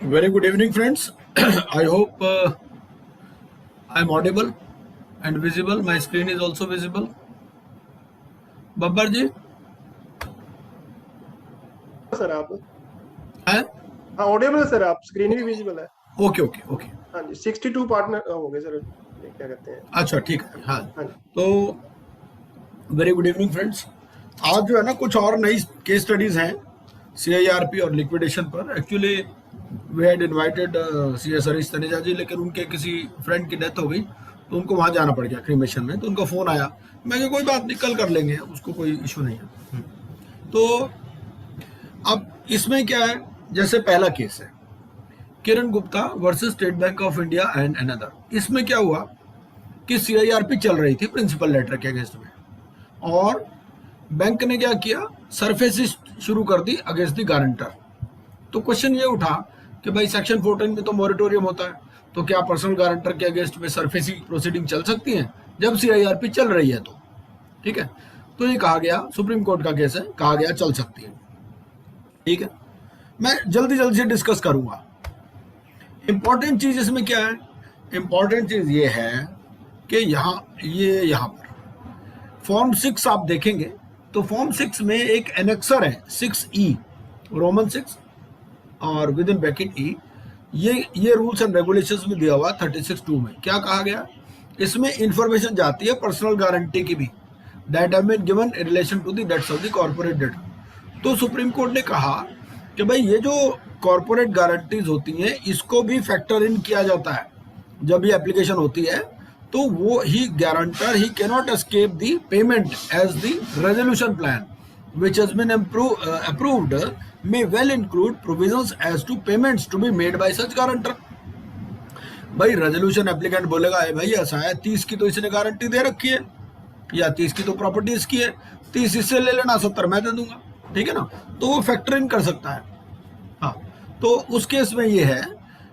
Very good evening, friends. I hope I'm audible and visible. My screen is also visible. Babbar ji sir आप हैं? हाँ Audible है sir, आप screen भी visible है। Okay okay okay. हाँ जी 62 पार्टनर हो गए सर, ये क्या कहते हैं। अच्छा ठीक है। हाँ, हाँ जी तो वेरी गुड इवनिंग फ्रेंड्स। आज जो है ना कुछ और नई केस स्टडीज हैं CIRP और लिक्विडेशन पर। Actually we had invited CS Harish Taneja ji, लेकिन उनके किसी फ्रेंड की डेथ हो गई तो उनको वहाँ जाना पड़ गया क्रीमेशन में। तो उनका फ़ोन आया, मैं कहा कोई बात नहीं, कल कर लेंगे, उसको कोई इशू नहीं है। तो अब इसमें क्या है, जैसे पहला केस है Kiran Gupta versus State Bank of India and another. इसमें क्या हुआ कि CIRP चल रही थी प्रिंसिपल लेटर के अगेंस्ट में, और बैंक ने क्या किया, सरफेसिस शुरू कर दी अगेंस्ट द गारंटर। तो क्वेश्चन ये उठा कि भाई सेक्शन 14 में तो मॉरिटोरियम होता है, तो क्या पर्सनल गारंटर के अगेंस्ट में सरफेसी प्रोसीडिंग चल सकती है जब CIRP चल रही है? तो ठीक है, तो ये कहा गया, सुप्रीम कोर्ट का केस है, कहा गया चल सकती है। ठीक है, मैं जल्दी जल्दी से डिस्कस करूंगा। इंपॉर्टेंट चीज इसमें क्या है? इंपॉर्टेंट चीज ये है कि यहाँ पर फॉर्म 6 आप देखेंगे तो फॉर्म 6 में एक एनेक्सर है 6E, रोमन 6 और विद इन ब्रैकेट E। ये रूल्स एंड रेगुलेशंस में दिया हुआ 36(2) में। क्या कहा गया? इसमें इंफॉर्मेशन जाती है पर्सनल गारंटी की भी, that have been given in relation to the debts of the corporate debtor. तो सुप्रीम कोर्ट ने कहा कि भाई ये जो कॉर्पोरेट गारंटीज होती हैं इसको भी फैक्टर इन किया जाता है जब ये एप्लीकेशन होती है। तो वो ही guarantor he cannot escape the payment as the resolution plan which has been approved may well include provisions as to payments to be made by such guarantor। भाई रेजोल्यूशन एप्लीकेंट बोलेगा है भाई ऐसा है, 30 की तो इसने गारंटी दे रखी है, या 30 की तो प्रॉपर्टी इसकी है, 30 इससे ले लेना, 70 मैं दे दूंगा, ठीक है ना। तो वो फैक्टर इन कर सकता है। हाँ, तो उस केस में ये है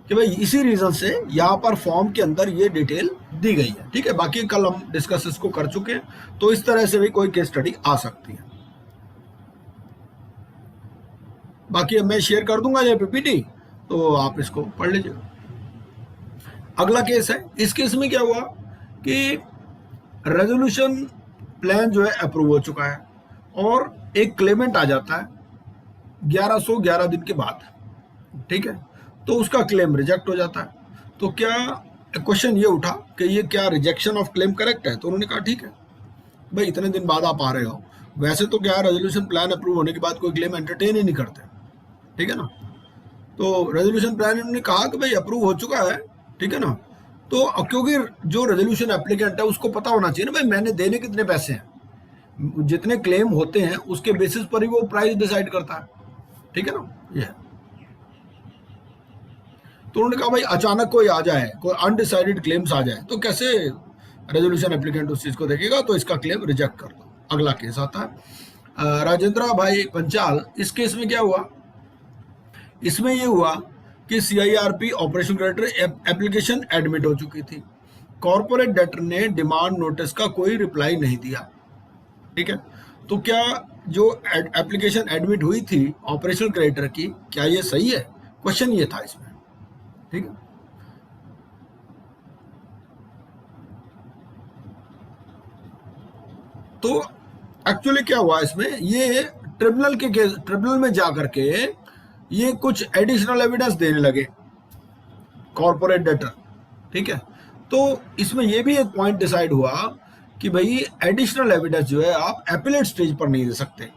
कि भाई इसी रीजन से यहाँ पर फॉर्म के अंदर ये डिटेल दी गई है। ठीक है, बाकी कल हम डिस्कस इसको कर चुके हैं, तो इस तरह से भी कोई केस स्टडी आ सकती है। बाकी मैं शेयर कर दूंगा ये PPT, तो आप इसको पढ़ लीजिए। अगला केस है, इस केस में क्या हुआ कि रेजोल्यूशन प्लान जो है अप्रूव हो चुका है और एक क्लेमेंट आ जाता है 1111 दिन के बाद। ठीक है, तो उसका क्लेम रिजेक्ट हो जाता है। तो क्या क्वेश्चन ये उठा कि ये क्या रिजेक्शन ऑफ क्लेम करेक्ट है? तो उन्होंने कहा ठीक है भाई, इतने दिन बाद आप आ रहे हो, वैसे तो क्या रेजोल्यूशन प्लान अप्रूव होने के बाद कोई क्लेम एंटरटेन ही नहीं करते, ठीक है ना। तो रेजोल्यूशन प्लान इन्होंने कहा कि भाई अप्रूव हो चुका है, ठीक है ना। तो क्योंकि जो रेजोल्यूशन एप्लीकेंट है उसको पता होना चाहिए ना भाई मैंने देने कितने पैसे हैं, जितने क्लेम होते हैं उसके बेसिस पर ही वो प्राइस डिसाइड करता है, ठीक है ना। ये तो उन्होंने कहा भाई अचानक कोई आ जाए, कोई अनडिसाइडेड क्लेम्स आ जाए तो कैसे रेजोल्यूशन एप्लीकेंट उस चीज को देखेगा, तो इसका क्लेम रिजेक्ट कर दो। अगला केस आता है राजेंद्र भाई पंचाल। इस केस में क्या हुआ? इसमें ये हुआ कि CIRP operation creditor application admit हो चुकी थी, कॉर्पोरेट डेटर ने डिमांड नोटिस का कोई रिप्लाई नहीं दिया, ठीक है। तो क्या जो एप्लीकेशन एडमिट हुई थी ऑपरेशनल क्रेडिटर की, क्या ये सही है? क्वेश्चन ये था इसमें, ठीक है। तो एक्चुअली क्या हुआ इसमें, ये ट्रिब्यूनल में जाकर के ये कुछ एडिशनल एविडेंस देने लगे कॉर्पोरेट डेटर, ठीक है। तो इसमें ये भी एक पॉइंट डिसाइड हुआ कि भाई एडिशनल एविडेंस जो है आप एपिलेट स्टेज पर नहीं दे सकते,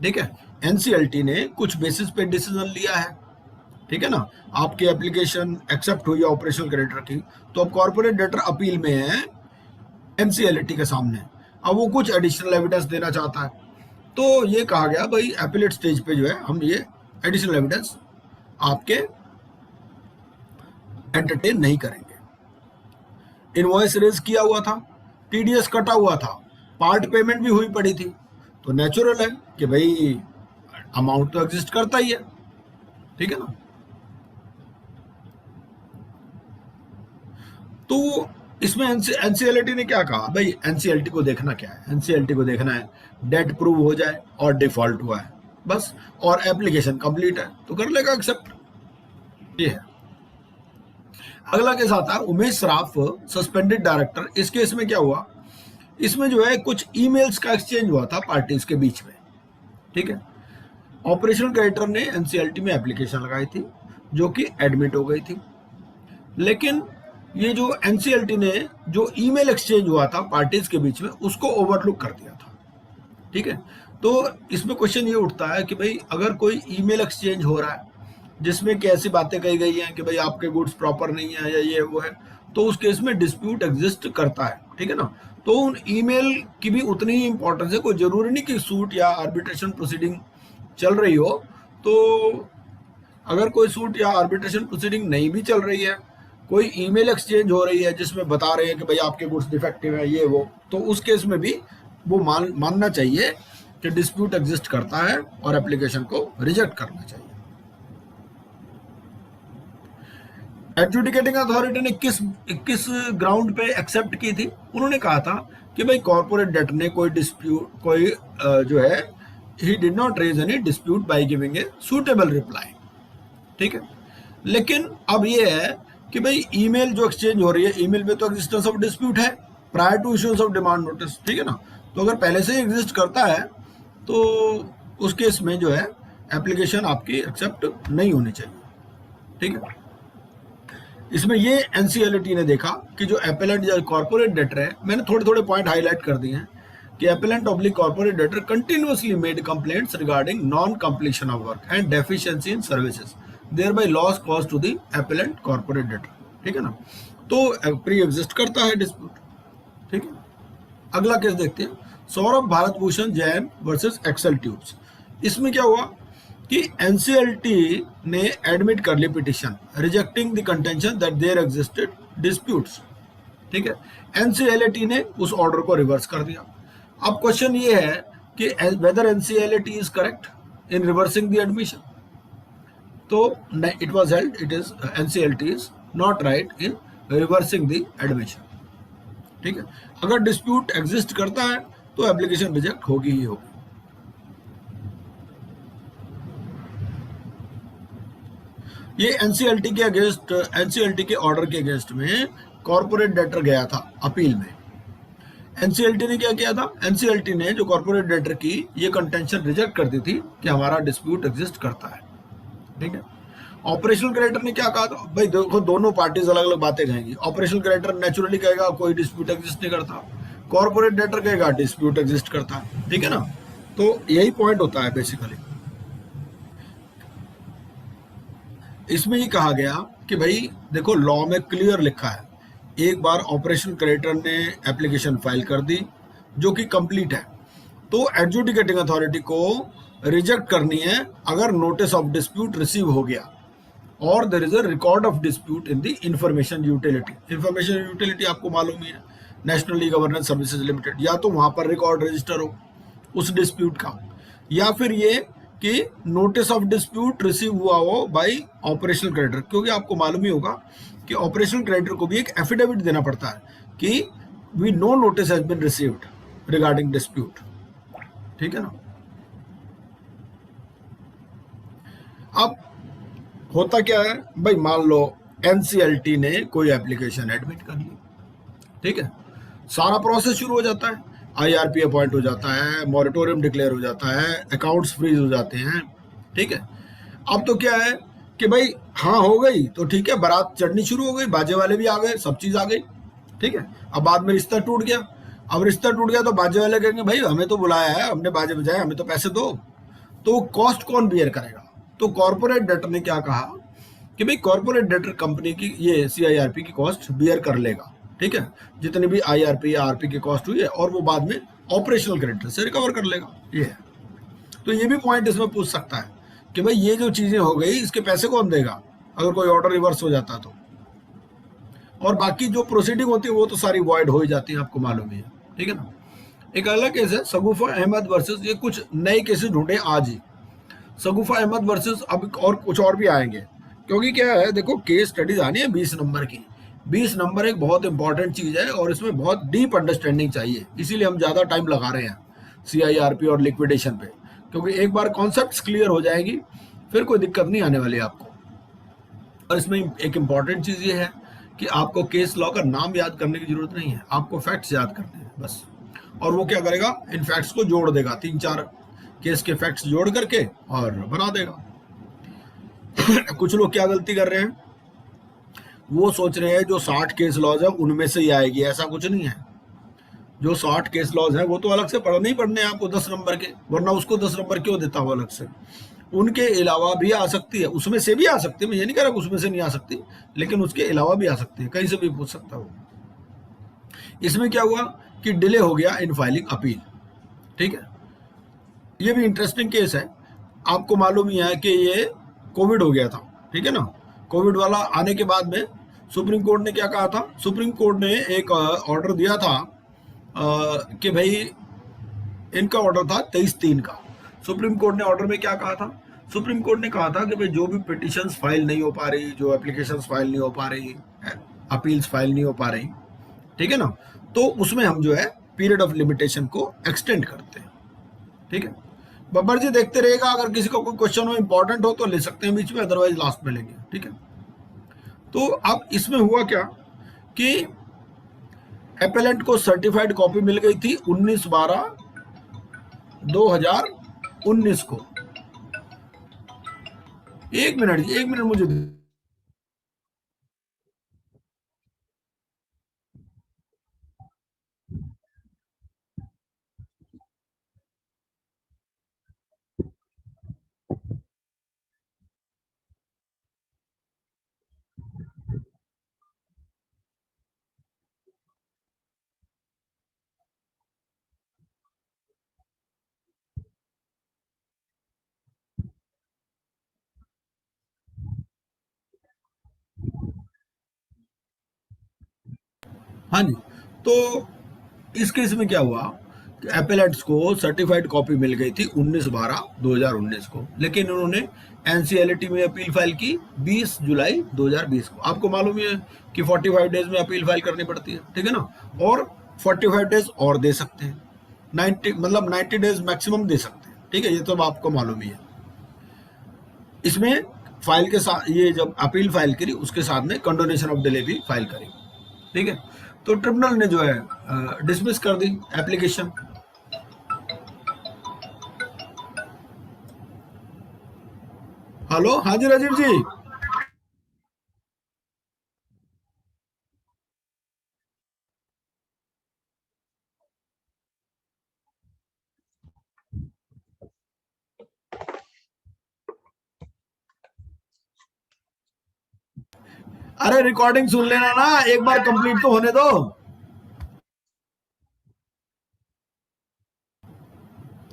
ठीक है। NCLT ने कुछ बेसिस पे डिसीजन लिया है, ठीक है ना। आपकी एप्लीकेशन एक्सेप्ट हुई है ऑपरेशनल क्रेडिटर की, तो अब कॉर्पोरेट डेटर अपील में है NCLT के सामने, अब वो कुछ एडिशनल एविडेंस देना चाहता है। तो ये कहा गया भाई एपिलेट स्टेज पे जो है हम ये एडिशनल एविडेंस आपके एंटरटेन नहीं करेंगे। इनवॉइस रेज किया हुआ था, TDS कटा हुआ था, पार्ट पेमेंट भी हुई पड़ी थी, तो नेचुरल है कि भाई अमाउंट तो एग्जिस्ट करता ही है, ठीक है ना। तो इसमें NCLT ने क्या कहा? भाई NCLT को देखना क्या है? NCLT को देखना है डेट प्रूव हो जाए और डिफॉल्ट हुआ है बस, और एप्लीकेशन कंप्लीट है तो कर लेगा एक्सेप्ट, ये है। अगला केस आता है उमेश सराफ, सस्पेंडेड डायरेक्टर। इस केस में क्या हुआ, इसमें जो है कुछ ईमेल्स का एक्सचेंज हुआ था पार्टीज के बीच में, ठीक है। ऑपरेशनल क्रेडिटर ने एनसीएलटी में एप्लीकेशन लगाई थी जो कि एडमिट हो गई थी, लेकिन ये जो एनसीएलटी ने जो ईमेल एक्सचेंज हुआ था पार्टीज के बीच में उसको ओवरलुक कर दिया था, ठीक है। तो इसमें क्वेश्चन ये उठता है कि भाई अगर कोई ईमेल एक्सचेंज हो रहा है जिसमें कि ऐसी बातें कही गई हैं कि भाई आपके गुड्स प्रॉपर नहीं है या ये वो है, तो उस केस में डिस्प्यूट एग्जिस्ट करता है, ठीक है ना। तो उन ईमेल की भी उतनी ही इंपॉर्टेंस है, कोई जरूरी नहीं कि सूट या आर्बिट्रेशन प्रोसीडिंग चल रही हो। तो अगर कोई सूट या आर्बिट्रेशन प्रोसीडिंग नहीं भी चल रही है, कोई ईमेल एक्सचेंज हो रही है जिसमें बता रहे हैं कि भाई आपके गुड्स डिफेक्टिव है ये वो, तो उस केस में भी वो मानना चाहिए कि डिस्प्यूट एग्जिस्ट करता है और एप्लीकेशन को रिजेक्ट करना चाहिए। एडजुडिकेटिंग अथॉरिटी ने किस ग्राउंड पे एक्सेप्ट की थी, उन्होंने कहा था कि भाई कॉर्पोरेट डेट ने कोई जो है ही did not raise any dispute by giving a suitable reply, ठीक है। लेकिन अब ये है कि भाई ईमेल जो एक्सचेंज हो रही है, ईमेल में तो एग्जिस्टेंस ऑफ डिस्प्यूट है prior to issuance of demand notice, ठीक है ना। तो अगर पहले से ही एग्जिस्ट करता है तो उस केस में जो है एप्लीकेशन आपकी एक्सेप्ट नहीं होनी चाहिए, ठीक है। इसमें ये एनसीएलटी ने देखा कि जो एपेलेंट या कॉर्पोरेट डेटर है, मैंने थोड़े थोड़े पॉइंट हाईलाइट कर दिए हैं कि appellant oblique corporate debtor continuously made complaints regarding non completion of work and deficiency in services, thereby loss cause to the appellant corporate debtor, ठीक है ना। तो प्री एग्जिस्ट करता है डिस्प्यूट, ठीक है। अगला केस देखते हैं, Saurabh Bharat Bhushan Jain versus Excel Tubes. इसमें क्या हुआ कि एनसीएलटी ने एडमिट कर ली petition rejecting the contention that there existed disputes, ठीक है। एनसीएलटी ने उस ऑर्डर को रिवर्स कर दिया। अब क्वेश्चन ये है कि whether NCLT is correct in reversing the admission. तो it was held it is NCLT is not right in reversing the admission, ठीक है। अगर डिस्प्यूट एग्जिस्ट करता है तो एप्लीकेशन रिजेक्ट होगी ही होगी। ये एनसीएलटी के अगेंस्ट, एनसीएलटी के ऑर्डर के अगेंस्ट में कॉर्पोरेट डेटर गया था अपील में। एनसीएलटी ने क्या किया था, एनसीएलटी ने जो कॉर्पोरेट डेटर की ये कंटेंशन रिजेक्ट कर दी थी कि हमारा डिस्प्यूट एग्जिस्ट करता है, ठीक है। ऑपरेशनल क्रेडिटर ने क्या कहा था, भाई देखो दोनों पार्टीज अलग अलग बातें कहेंगी। ऑपरेशनल क्रेडिटर नेचुरली कहेगा कोई डिस्प्यूट एग्जिस्ट नहीं करता, कॉर्पोरेट डेटर कहेगा डिस्प्यूट एग्जिस्ट करता है, ठीक है ना। तो यही पॉइंट होता है बेसिकली। इसमें ये कहा गया कि भाई देखो लॉ में क्लियर लिखा है, एक बार ऑपरेशनल क्रेडिटर ने एप्लीकेशन फाइल कर दी जो कि कंप्लीट है, तो एडजुडिकेटिंग अथॉरिटी को रिजेक्ट करनी है अगर नोटिस ऑफ डिस्प्यूट रिसीव हो गया और there is a record of dispute in the information utility. Information utility आपको मालूम ही है, national e governance services limited, या तो वहां पर रिकॉर्ड रजिस्टर हो उस डिस्प्यूट का, या फिर ये कि नोटिस ऑफ डिस्प्यूट रिसीव हुआ हो बाय ऑपरेशनल क्रेडिटर। क्योंकि आपको मालूम ही होगा कि ऑपरेशनल क्रेडिटर को भी एक एफिडेविट देना पड़ता है कि we no notice has been received regarding dispute, ठीक है ना। अब होता क्या है भाई, मान लो एनसीएलटी ने कोई एप्लीकेशन एडमिट कर ली, ठीक है, सारा प्रोसेस शुरू हो जाता है, आईआरपी अपॉइंट हो जाता है, मॉरिटोरियम डिक्लेयर हो जाता है, अकाउंट्स फ्रीज हो जाते हैं, ठीक है। अब तो क्या है कि भाई हाँ हो गई तो ठीक है, बारात चढ़नी शुरू हो गई, बाजे वाले भी आ गए, सब चीज आ गई, ठीक है। अब बाद में रिश्ता टूट गया, अब रिश्ता टूट गया तो बाजे वाले कहेंगे भाई हमें तो बुलाया है, हमने बाजे बजाए, हमें तो पैसे दो। तो कॉस्ट कौन बियर करेगा? तो कॉर्पोरेट डेटर ने क्या कहा कि भाई कॉर्पोरेट डेटर कंपनी की ये सीआईआरपी की कॉस्ट बियर कर लेगा, ठीक है, जितनी भी आईआरपी या आरपी की कॉस्ट हुई है, और वो बाद में ऑपरेशनल क्रेडिटर से रिकवर कर लेगा। ये है, तो ये भी पॉइंट इसमें पूछ सकता है कि भाई ये जो चीजें हो गई इसके पैसे कौन देगा अगर कोई ऑर्डर रिवर्स हो जाता तो, और बाकी जो प्रोसीडिंग होती है वो तो सारी वॉइड हो ही जाती है, आपको मालूम ही है, ठीक है ना। एक अलग केस है सगुफा अहमद वर्सेस, ये कुछ नए केसेस ढूंढे आज ही, सगुफा अहमद वर्सेस, अब और कुछ और भी आएंगे, क्योंकि क्या है देखो केस स्टडीज आनी है 20 नंबर की। 20 नंबर एक बहुत इंपॉर्टेंट चीज है और इसमें बहुत डीप अंडरस्टैंडिंग चाहिए, इसीलिए हम ज्यादा टाइम लगा रहे हैं सीआईआरपी और लिक्विडेशन पे, क्योंकि एक बार कॉन्सेप्ट्स क्लियर हो जाएगी फिर कोई दिक्कत नहीं आने वाली आपको। और इसमें एक इम्पॉर्टेंट चीज ये है कि आपको केस लॉ का नाम याद करने की जरूरत नहीं है, आपको फैक्ट्स याद करने हैं बस। और वो क्या करेगा, इन फैक्ट्स को जोड़ देगा, 3-4 केस के फैक्ट्स जोड़ करके और बना देगा। कुछ लोग क्या गलती कर रहे हैं, वो सोच रहे हैं जो 60 केस लॉज है उनमें से ही आएगी, ऐसा कुछ नहीं है। जो 60 केस लॉज हैं वो तो अलग से पढ़ने ही पढ़ने हैं आपको 10 नंबर के, वरना उसको 10 नंबर क्यों देता हूँ अलग से। उनके अलावा भी आ सकती है, उसमें से भी आ सकती है, मैं ये नहीं कह रहा उसमें से नहीं आ सकती, लेकिन उसके अलावा भी आ सकती है, कहीं से भी पूछ सकता हूँ। इसमें क्या हुआ कि डिले हो गया इन फाइलिंग अपील, ठीक है। ये भी इंटरेस्टिंग केस है, आपको मालूम ही है कि ये कोविड हो गया था, ठीक है ना। कोविड वाला आने के बाद में सुप्रीम कोर्ट ने क्या कहा था, सुप्रीम कोर्ट ने एक ऑर्डर दिया था कि भाई, इनका ऑर्डर था 23/3 का। सुप्रीम कोर्ट ने ऑर्डर में क्या कहा था, सुप्रीम कोर्ट ने कहा था कि भाई जो भी पिटिशंस फाइल नहीं हो पा रही, जो एप्लीकेशंस फाइल नहीं हो पा रही, अपील्स फाइल नहीं हो पा रही, ठीक है ना, तो उसमें हम जो है पीरियड ऑफ लिमिटेशन को एक्सटेंड करते हैं, ठीक है। बब्बर जी देखते रहेगा, अगर किसी को कोई क्वेश्चन हो इंपॉर्टेंट हो तो ले सकते हैं बीच में, अदरवाइज लास्ट में लेंगे, ठीक है। तो अब इसमें हुआ क्या कि एपेलेंट को सर्टिफाइड कॉपी मिल गई थी 19/12/2019 को। एक मिनट मुझे, हाँ जी। तो इस केस में क्या हुआ कि एपेलेट्स को सर्टिफाइड कॉपी मिल गई थी 19/12/2019 को, लेकिन उन्होंने एनसीएलटी में अपील फाइल की 20 जुलाई 2020 को। आपको मालूम ही है कि 45 डेज में अपील फाइल करनी पड़ती है, ठीक है ना, और 45 डेज और दे सकते हैं, 90 मतलब 90 डेज मैक्सिमम दे सकते हैं, ठीक है, ये तो आपको मालूम ही है। इसमें फाइल के साथ ये जब अपील फाइल करी उसके साथ में कंडोनेशन ऑफ डिले भी फाइल करी, ठीक है। तो ट्रिब्यूनल ने जो है डिसमिस कर दी एप्लीकेशन। हेलो, हाँ जी राजीव जी। अरे रिकॉर्डिंग सुन लेना ना, एक बार कंप्लीट तो होने दो।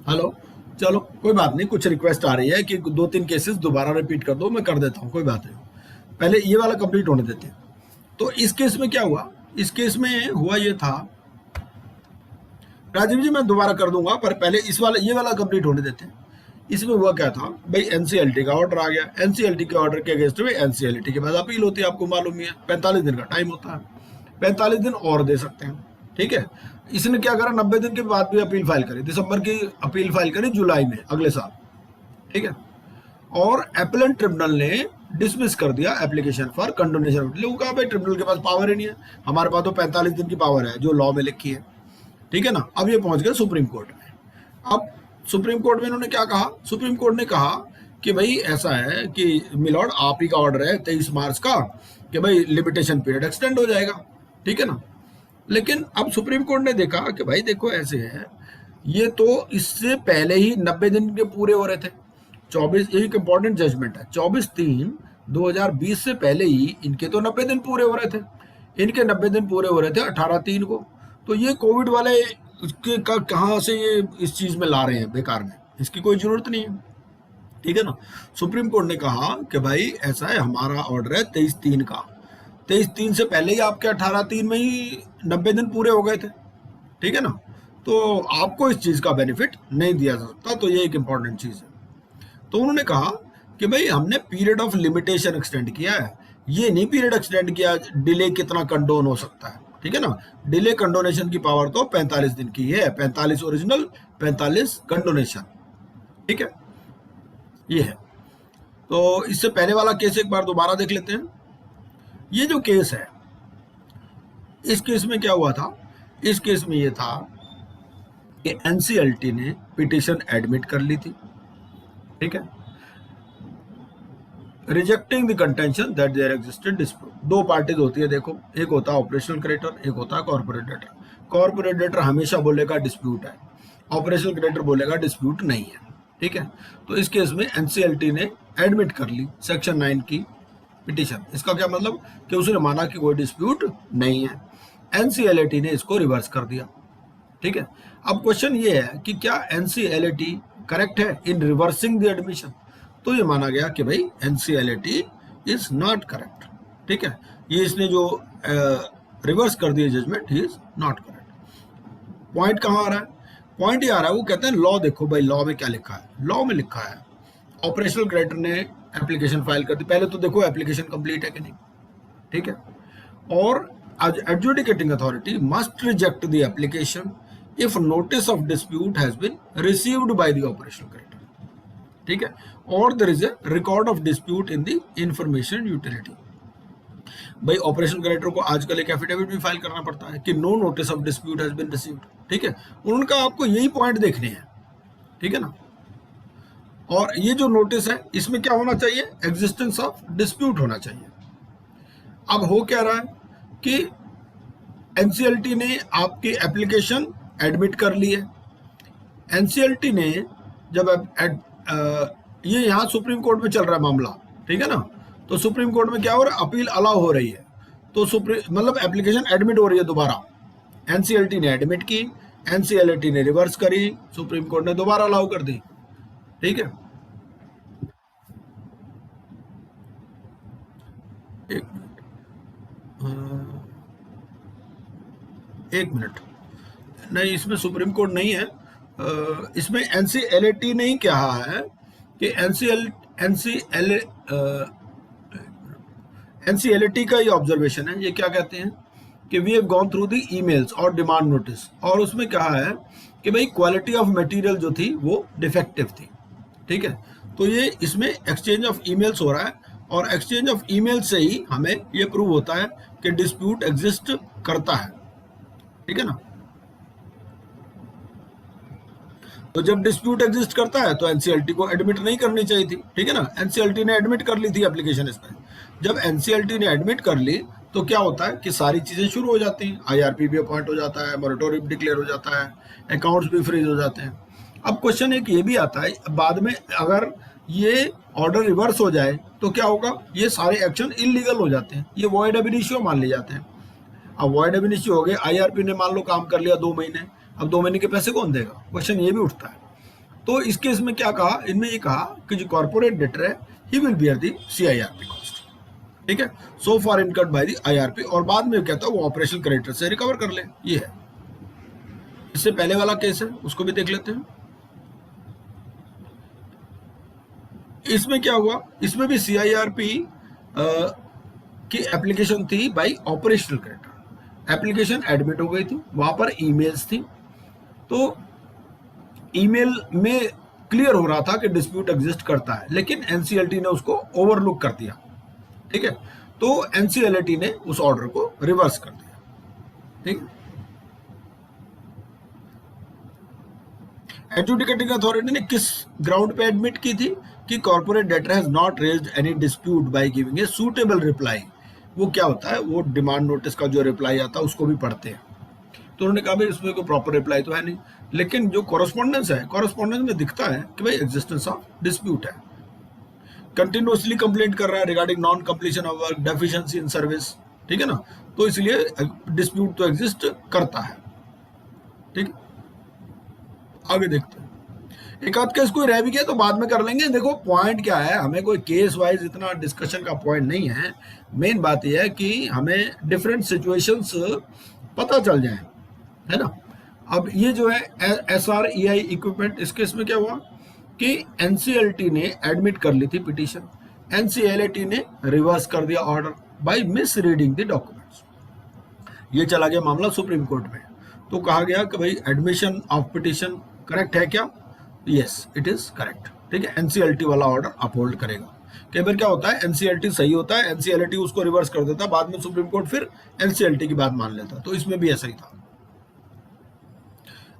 हेलो, चलो कोई बात नहीं, कुछ रिक्वेस्ट आ रही है कि 2-3 केसेस दोबारा रिपीट कर दो, मैं कर देता हूँ, कोई बात नहीं, पहले ये वाला कंप्लीट होने देते हैं। तो इस केस में क्या हुआ, इस केस में हुआ ये था, राजीव जी मैं दोबारा कर दूंगा, पर पहले इस वाला ये वाला कंप्लीट होने देते हैं। इसमें हुआ क्या था भाई, एनसीएलटी का ऑर्डर आ गया, एनसीएलटी के ऑर्डर के अगेंस्ट में एनसीएलटी के बाद अपील होती है, आपको मालूम ही है, 45 दिन का टाइम होता है, 45 दिन और दे सकते हैं, ठीक है। इसने क्या करा, 90 दिन के बाद भी अपील फाइल करी, दिसंबर की अपील फाइल करी जुलाई में अगले साल, ठीक है। और एपेलेंट ट्रिब्यूनल ने डिसमिस कर दिया application for condonation of delay. वो कहा भाई ट्रिब्यूनल के पास पावर ही नहीं है, हमारे पास तो 45 दिन की पावर है जो लॉ में लिखी है, ठीक है ना। अब ये पहुंच गए सुप्रीम कोर्ट में। अब सुप्रीम कोर्ट में इन्होंने क्या कहा, सुप्रीम कोर्ट ने कहा कि भाई ऐसा है कि मिलॉर्ड आप ही का ऑर्डर है 23 मार्च का कि भाई लिमिटेशन पीरियड एक्सटेंड हो जाएगा, ठीक है ना। लेकिन अब सुप्रीम कोर्ट ने देखा कि भाई देखो ऐसे है, ये तो इससे पहले ही 90 दिन के पूरे हो रहे थे, 24, एक इंपॉर्टेंट जजमेंट है, 24/3/2020 से पहले ही इनके तो 90 दिन पूरे हो रहे थे, इनके 90 दिन पूरे हो रहे थे 18/3 को। तो ये कोविड वाले उसके का कहाँ से ये इस चीज में ला रहे हैं बेकार में, इसकी कोई जरूरत नहीं है, ठीक है ना। सुप्रीम कोर्ट ने कहा कि भाई ऐसा है, हमारा ऑर्डर है 23/3 का, 23/3 से पहले ही आपके 18/3 में ही 90 दिन पूरे हो गए थे, ठीक है ना। तो आपको इस चीज का बेनिफिट नहीं दिया जा सकता, तो ये एक इंपॉर्टेंट चीज है। तो उन्होंने कहा कि भाई हमने पीरियड ऑफ लिमिटेशन एक्सटेंड किया है, ये नहीं पीरियड एक्सटेंड किया डिले कितना कंडोन हो सकता है, ठीक है ना। डिले कंडोनेशन की पावर तो 45 दिन की है, 45 ओरिजिनल, 45 कंडोनेशन, ठीक है, ये है। तो इससे पहले वाला केस एक बार दोबारा देख लेते हैं। ये जो केस है, इस केस में क्या हुआ था? इस केस में ये था कि एनसीएलटी ने पिटीशन एडमिट कर ली थी, ठीक है, rejecting the contention that there existed dispute. दो पार्टीज होती है, देखो, एक होता है ऑपरेशनल क्रेडिटर, एक होता है कॉर्पोरेट डेटर। कॉर्पोरेट डेटर हमेशा बोलेगा डिस्प्यूट है, ऑपरेशनल क्रेडिटर बोलेगा डिस्प्यूट नहीं है, ठीक है। तो इस केस में एनसीएलटी ने एडमिट कर ली सेक्शन 9 की पिटीशन। इसका क्या मतलब कि उसने माना कि कोई डिस्प्यूट नहीं है, एनसीएलटी ने इसको रिवर्स कर दिया, ठीक है। अब क्वेश्चन ये है कि क्या एनसीएलटी करेक्ट है इन रिवर्सिंग द एडमिशन? तो ये माना गया कि भाई एनसीएलटी इज नॉट करेक्ट, ठीक है। ये इसने जो रिवर्स कर दिया judgment, he is not correct. Point कहाँ आ रहा है? पॉइंट ये आ रहा है, वो कहते हैं लॉ देखो भाई, लॉ में क्या लिखा है। लॉ में लिखा है ऑपरेशनल क्रेडिटर ने एप्लीकेशन फाइल कर दी, पहले तो देखो एप्लीकेशन कंप्लीट है कि नहीं, ठीक है, और adjudicating authority must reject the application if notice of dispute has been received by the operational creditor, ठीक है, और there is a record of dispute in the information utility। भाई ऑपरेशन क्रेडिटर को आजकल एक एफिडेविट भी फाइल करना पड़ता है कि no notice of dispute has been received, ठीक है। उनका आपको यही पॉइंट देखने हैं, ठीक है ना। और ये जो नोटिस है, इसमें क्या होना चाहिए? एग्जिस्टेंस ऑफ डिस्प्यूट होना चाहिए। अब हो क्या रहा है कि एनसीएलटी ने आपकी एप्लीकेशन एडमिट कर ली है। एनसीएलटी ने जब ये यहाँ सुप्रीम कोर्ट में चल रहा है मामला, ठीक है ना, तो सुप्रीम कोर्ट में क्या हो रहा है? अपील अलाउ हो रही है, तो मतलब एप्लीकेशन एडमिट हो रही है दोबारा। एनसीएलटी ने एडमिट की, एनसीएलटी ने रिवर्स करी, सुप्रीम कोर्ट ने दोबारा अलाउ कर दी, ठीक है। एक मिनट, नहीं, इसमें सुप्रीम कोर्ट नहीं है, इसमें एनसीएलटी ने ही कहा है कि एनसीएलटी का ये ऑब्जर्वेशन है। ये क्या कहते हैं कि we have gone through the emails और डिमांड नोटिस, और उसमें कहा है कि भाई क्वालिटी ऑफ मटेरियल जो थी वो डिफेक्टिव थी, ठीक है। तो ये इसमें एक्सचेंज ऑफ ईमेल्स हो रहा है, और एक्सचेंज ऑफ ईमेल से ही हमें ये प्रूव होता है कि डिस्प्यूट एग्जिस्ट करता है, ठीक है ना। तो जब डिस्प्यूट एग्जिस्ट करता है तो एनसीएलटी को एडमिट नहीं करनी चाहिए थी, ठीक है ना। एनसीएलटी ने एडमिट कर ली थी एप्लीकेशन इसमें। जब एनसीएलटी ने एडमिट कर ली तो क्या होता है कि सारी चीजें शुरू हो जाती हैं, आईआरपी भी अपॉइंट हो जाता है, मोरेटोरियम डिक्लेयर हो जाता है, अकाउंट्स भी फ्रीज हो जाते हैं। अब क्वेश्चन एक ये भी आता है, बाद में अगर ये ऑर्डर रिवर्स हो जाए तो क्या होगा? ये सारे एक्शन इलीगल हो जाते हैं, ये वॉइड एब इनिशियो मान लिए जाते हैं। अब वॉइड एब इनिशियो हो गए, आईआरपी ने मान लो काम कर लिया 2 महीने, अब 2 महीने के पैसे कौन देगा? क्वेश्चन ये भी उठता है। तो इस केस में क्या कहा? इनमें ये कहा कि जो कॉर्पोरेट डेटर है, he will beer the CIRP cost, ठीक है, so for incurred by the IRP, और बाद में कहता है वो ऑपरेशनल क्रेडिटर से रिकवर कर ले। ये है। इससे पहले वाला केस है, उसको भी देख लेते हैं। इसमें क्या हुआ? इसमें भी सीआईआरपी की एप्लीकेशन थी by operational creditor. Application admit हो गई थी, वहां पर ईमेल्स थी, तो ईमेल में क्लियर हो रहा था कि डिस्प्यूट एग्जिस्ट करता है, लेकिन एनसीएलटी ने उसको ओवरलुक कर दिया, ठीक है। तो एनसीएलटी ने उस ऑर्डर को रिवर्स कर दिया, ठीक है। एडजुडिकेटिंग अथॉरिटी ने किस ग्राउंड पे एडमिट की थी कि corporate debtor has not raised any dispute by giving a suitable reply. वो क्या होता है? वो डिमांड नोटिस का जो रिप्लाई आता है उसको भी पढ़ते हैं। तो उन्होंने कहा भाई इसमें कोई प्रॉपर रिप्लाई तो है नहीं, लेकिन जो कॉरेस्पॉन्डेंस है, कॉरेस्पॉन्डेंस में दिखता है कि भाई एग्जिस्टेंस ऑफ डिस्प्यूट है। कंटिन्यूअसली कंप्लेंट कर रहा है regarding non completion of work, deficiency in service, ठीक है ना। तो इसलिए डिस्प्यूट तो एग्जिस्ट करता है, ठीक। आगे देखते हैं। एक आध केस कोई रह भी गया तो बाद में कर लेंगे। देखो पॉइंट क्या है, हमें कोई केस वाइज इतना डिस्कशन का पॉइंट नहीं है। मेन बात यह है कि हमें डिफरेंट सिचुएशंस पता चल जाए, है ना। अब ये जो है SREI इक्विपमेंट, इस केस में क्या हुआ कि एनसीएलटी ने एडमिट कर ली थी पिटीशन, एनसीएलटी ने रिवर्स कर दिया order by miss reading the documents. ये चला गया मामला सुप्रीम कोर्ट में, तो कहा गया कि भाई एडमिशन ऑफ पिटीशन करेक्ट है क्या? यस, इट इज करेक्ट, ठीक है। एनसीएलटी वाला ऑर्डर अपहोल्ड करेगा। कई बार क्या होता है एनसीएलटी सही होता है, एनसीएलटी उसको रिवर्स कर देता है, बाद में सुप्रीम कोर्ट फिर एनसीएलटी की बात मान लेता। तो इसमें भी ऐसा ही था।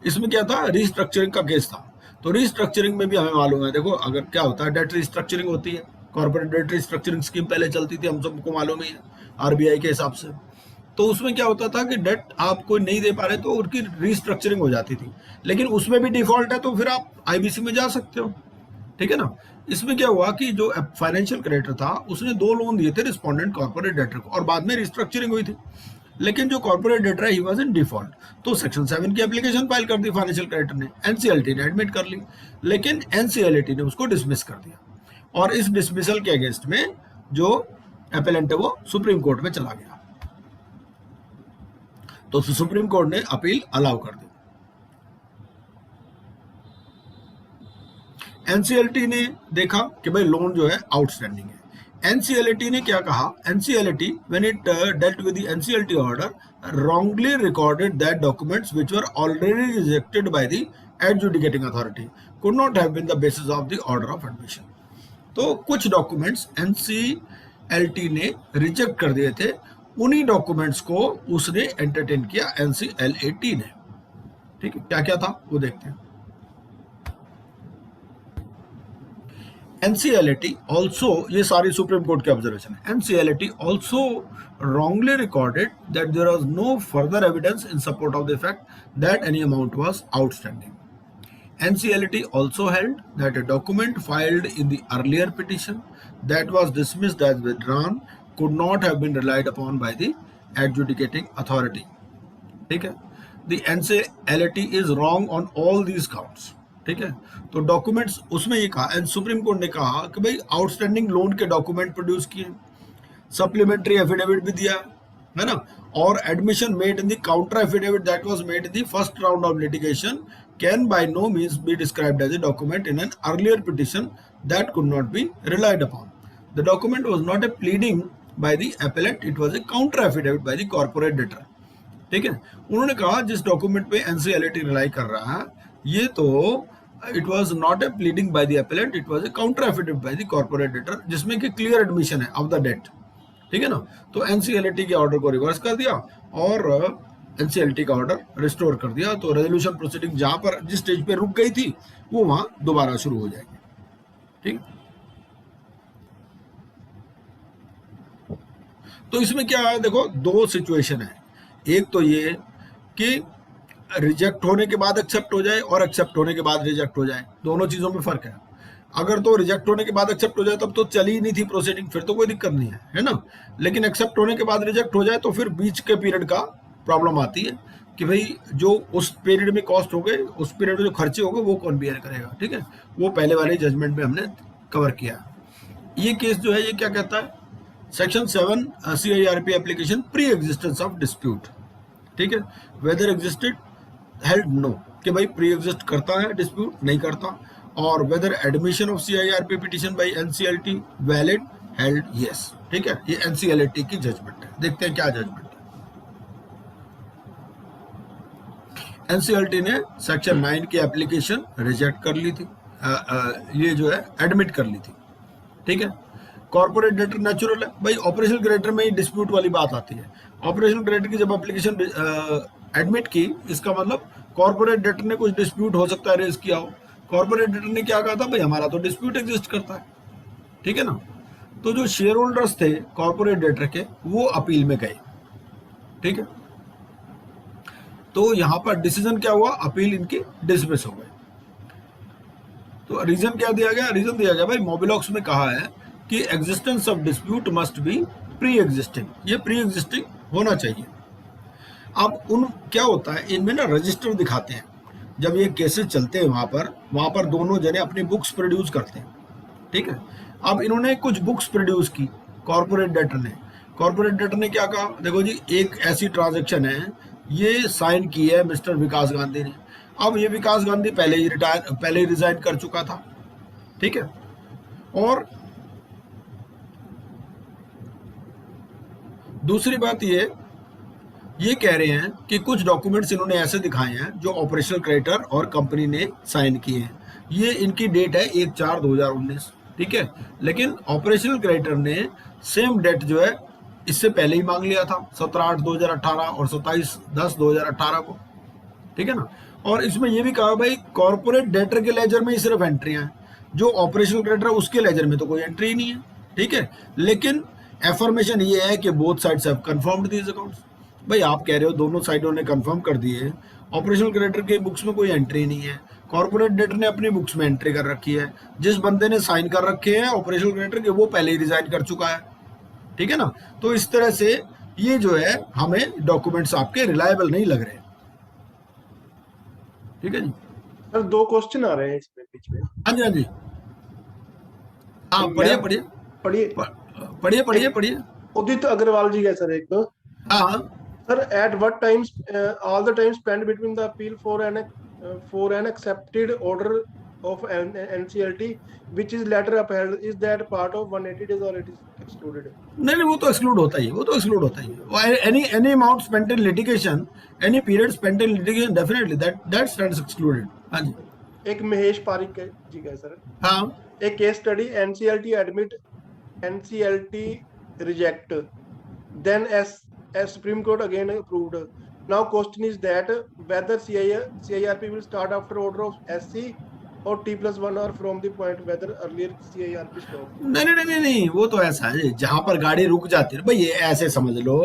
इसमें क्या था, रिस्ट्रक्चरिंग का केस था। तो रिस्ट्रक्चरिंग में भी हमें मालूम है, देखो अगर क्या होता है डेट रिस्ट्रक्चरिंग होती है, कॉर्पोरेट डेट रिस्ट्रक्चरिंग स्कीम पहले चलती थी, हम सबको मालूम ही है आरबीआई के हिसाब से। तो उसमें क्या होता था कि डेट आप कोई नहीं दे पा रहे तो उनकी रिस्ट्रक्चरिंग हो जाती थी, लेकिन उसमें भी डिफॉल्ट है तो फिर आप आईबीसी में जा सकते हो, ठीक है ना। इसमें क्या हुआ कि जो फाइनेंशियल क्रेडिटर था उसने 2 लोन दिए थे रिस्पोंडेंट कॉर्पोरेट डेटर को, और बाद में रिस्ट्रक्चरिंग हुई थी, लेकिन जो कॉर्पोरेट डेटर है ही वाज इन डिफॉल्ट। तो सेक्शन 7 की एप्लीकेशन फाइल कर दी फाइनेंशियल क्रेडिटर ने, एनसीएलटी ने एडमिट कर ली, लेकिन एनसीएलटी ने उसको डिसमिस कर दिया, और इस डिसमिसल के अगेंस्ट में जो एपेलेंट है वो सुप्रीम कोर्ट में चला गया। तो सुप्रीम कोर्ट ने अपील अलाउ कर दी। एनसीएलटी ने देखा कि भाई लोन जो है आउटस्टैंडिंग है। एनसीएलटी ने क्या कहा, NCLT when it dealt with the NCLT order wrongly recorded that documents which were already rejected by the adjudicating authority could not have been the basis of the order of admission। तो कुछ documents NCLT ने reject कर दिए थे, उन्हीं documents को उसने entertain किया एनसीएलटी ने, ठीक है। क्या क्या था वो देखते हैं। NCLAT also, ये सारी सुप्रीम कोर्ट की ऑब्जर्वेशन है, NCLAT also wrongly recorded that there was no further evidence in support of the fact that any amount was outstanding. NCLAT also held that a document filed in the earlier petition that was dismissed as withdrawn could not have been relied upon by the adjudicating authority, ठीक है। The NCLAT is wrong on all these counts, ठीक है। तो documents उसमें ये कहा, and supreme court ने कहा कि भाई आउटस्टैंडिंग लोन के डॉक्यूमेंट प्रोड्यूस किए, सप्लीमेंट्री एफिडेविट भी दिया है ना, और admission made in the counter affidavit that was made in the first round of litigation can by no means be described as a document in an earlier petition that could not be relied upon. The document was not a pleading by the appellant, it was a counter affidavit by the corporate debtor, ठीक है। उन्होंने कहा जिस document पे NCLT rely कर रहा है ये तो it was not a pleading by the appellant, it was a counter affidavit by the corporate debtor जिसमें कि क्लियर एडमिशन है ऑफ द डेट, ठीक है ना। तो एनसीएलटी के ऑर्डर को रिवर्स कर दिया और एनसीएलटी का ऑर्डर रिस्टोर कर दिया। तो रेजोल्यूशन प्रोसीडिंग जहां पर जिस स्टेज पे रुक गई थी वो वहां दोबारा शुरू हो जाएगी, ठीक। तो इसमें क्या है, देखो 2 सिचुएशन है, एक तो ये कि रिजेक्ट होने के बाद एक्सेप्ट हो जाए और एक्सेप्ट होने के बाद रिजेक्ट हो जाए, दोनों चीजों में फर्क है। अगर तो रिजेक्ट होने के बाद एक्सेप्ट हो जाए तब तो चली ही नहीं थी प्रोसीडिंग, फिर तो कोई दिक्कत नहीं है ना। लेकिन एक्सेप्ट होने के बाद रिजेक्ट हो जाए तो फिर बीच के पीरियड का प्रॉब्लम आती है कि भाई जो उस पीरियड में कॉस्ट हो गए, उस पीरियड में जो खर्चे हो गए वो कौन बियर करेगा, ठीक है। वो पहले वाले जजमेंट में हमने कवर किया। ये केस जो है ये क्या कहता है, section 7 CIRP application pre existence of dispute, ठीक है। वेदर एग्जिस्टेड हेल्ड नो, कि भाई प्री एग्जिस्ट करता है डिस्प्यूट नहीं करता, और whether admission of CIRP petition by NCLT valid held yes, ठीक है। ये NCLT की जजमेंट है, देखते हैं क्या जजमेंट है। NCLT ने सेक्शन 9 की एप्लीकेशन रिजेक्ट कर ली थी, ये जो है एडमिट कर ली थी, ठीक है। कॉर्पोरेट डेटर नेचुरल है भाई, ऑपरेशनल क्रेडिटर में ही डिस्प्यूट वाली बात आती है। ऑपरेशनल क्रेडिटर की जब एप्लीकेशन एडमिट की, इसका मतलब कॉर्पोरेट डेटर ने कुछ डिस्प्यूट हो सकता है रेज किया हो। कॉर्पोरेट डेटर ने क्या कहा था, भाई हमारा तो डिस्प्यूट एग्जिस्ट करता है, ठीक है ना। तो जो शेयर होल्डर्स थे कॉर्पोरेट डेटर के वो अपील में गए, ठीक है। तो यहां पर डिसीजन क्या हुआ, अपील इनकी डिसमिस हो गई। तो रीजन क्या दिया गया, रीजन दिया गया भाई मोबिलॉक्स में कहा है कि existence of dispute must be pre existing, ये प्री एग्जिस्टिंग होना चाहिए। अब उन क्या होता है इनमें ना रजिस्टर दिखाते हैं, जब ये केसेस चलते हैं वहां पर दोनों जने अपनी बुक्स प्रोड्यूस करते हैं, ठीक है। अब इन्होंने कुछ बुक्स प्रोड्यूस की कॉर्पोरेट डेटर ने क्या कहा, देखो जी एक ऐसी ट्रांजैक्शन है, ये साइन की है मिस्टर विकास गांधी ने। अब ये विकास गांधी पहले ही रिजाइन कर चुका था, ठीक है। और दूसरी बात ये कह रहे हैं कि कुछ डॉक्यूमेंट्स इन्होंने ऐसे दिखाए हैं जो ऑपरेशनल क्रेडिटर और कंपनी ने साइन किए हैं। ये इनकी डेट है 1/4/2019, ठीक है। लेकिन ऑपरेशनल क्रेडिटर ने सेम डेट जो है इससे पहले ही मांग लिया था 17/8/2018 और 27/10/2018 को, ठीक है ना। और इसमें ये भी कहा भाई कॉर्पोरेट डेटर के लेजर में ही सिर्फ एंट्रियां हैं, जो ऑपरेशनल क्रेडिटर उसके लेजर में तो कोई एंट्री ही नहीं है, ठीक है। लेकिन एफर्मेशन ये है कि both sides have confirmed these accounts. भाई आप कह रहे हो दोनों साइडों ने कंफर्म कर दिए, ऑपरेशनल क्रेडिटर के बुक्स में कोई एंट्री नहीं है, कॉर्पोरेट डेटर ने अपनी बुक्स में एंट्री कर रखी है, जिस बंदे ने साइन कर रखे हैं ऑपरेशनल क्रेडिटर के वो पहले ही रिजाइन कर चुका है, ठीक है ना। तो इस तरह से ये जो है हमें डॉक्यूमेंट्स आपके रिलायबल नहीं लग रहे, ठीक है जी। सर 2 क्वेश्चन आ रहे हैं इसमें बीच में। हाँ जी, हाँ जी, हाँ पढ़िए पढ़िए पढ़िए पढ़िए पढ़िए पढ़िए। उदित अग्रवाल जी का सर एक तो, हाँ sir at what times all the time spend between the appeal for an accepted order of NCLT which is later upheld, is that part of 180 days or it is excluded? नहीं, वो तो exclude होता ही है, वो तो exclude होता ही है। Any amount spent in litigation, any period spent in litigation, definitely that stands excluded. हाँ जी। एक महेश पारिक जी का सर, हाँ, एक case study NCLT admit, NCLT reject, then as Supreme Court again approved. Now question is that whether CIRP will start after order of SC or T+1 or from the point whether earlier CIRP stopped. नहीं, वो तो ऐसा है जहां पर गाड़ी रुक जाती है भाई, ये ऐसे समझ लो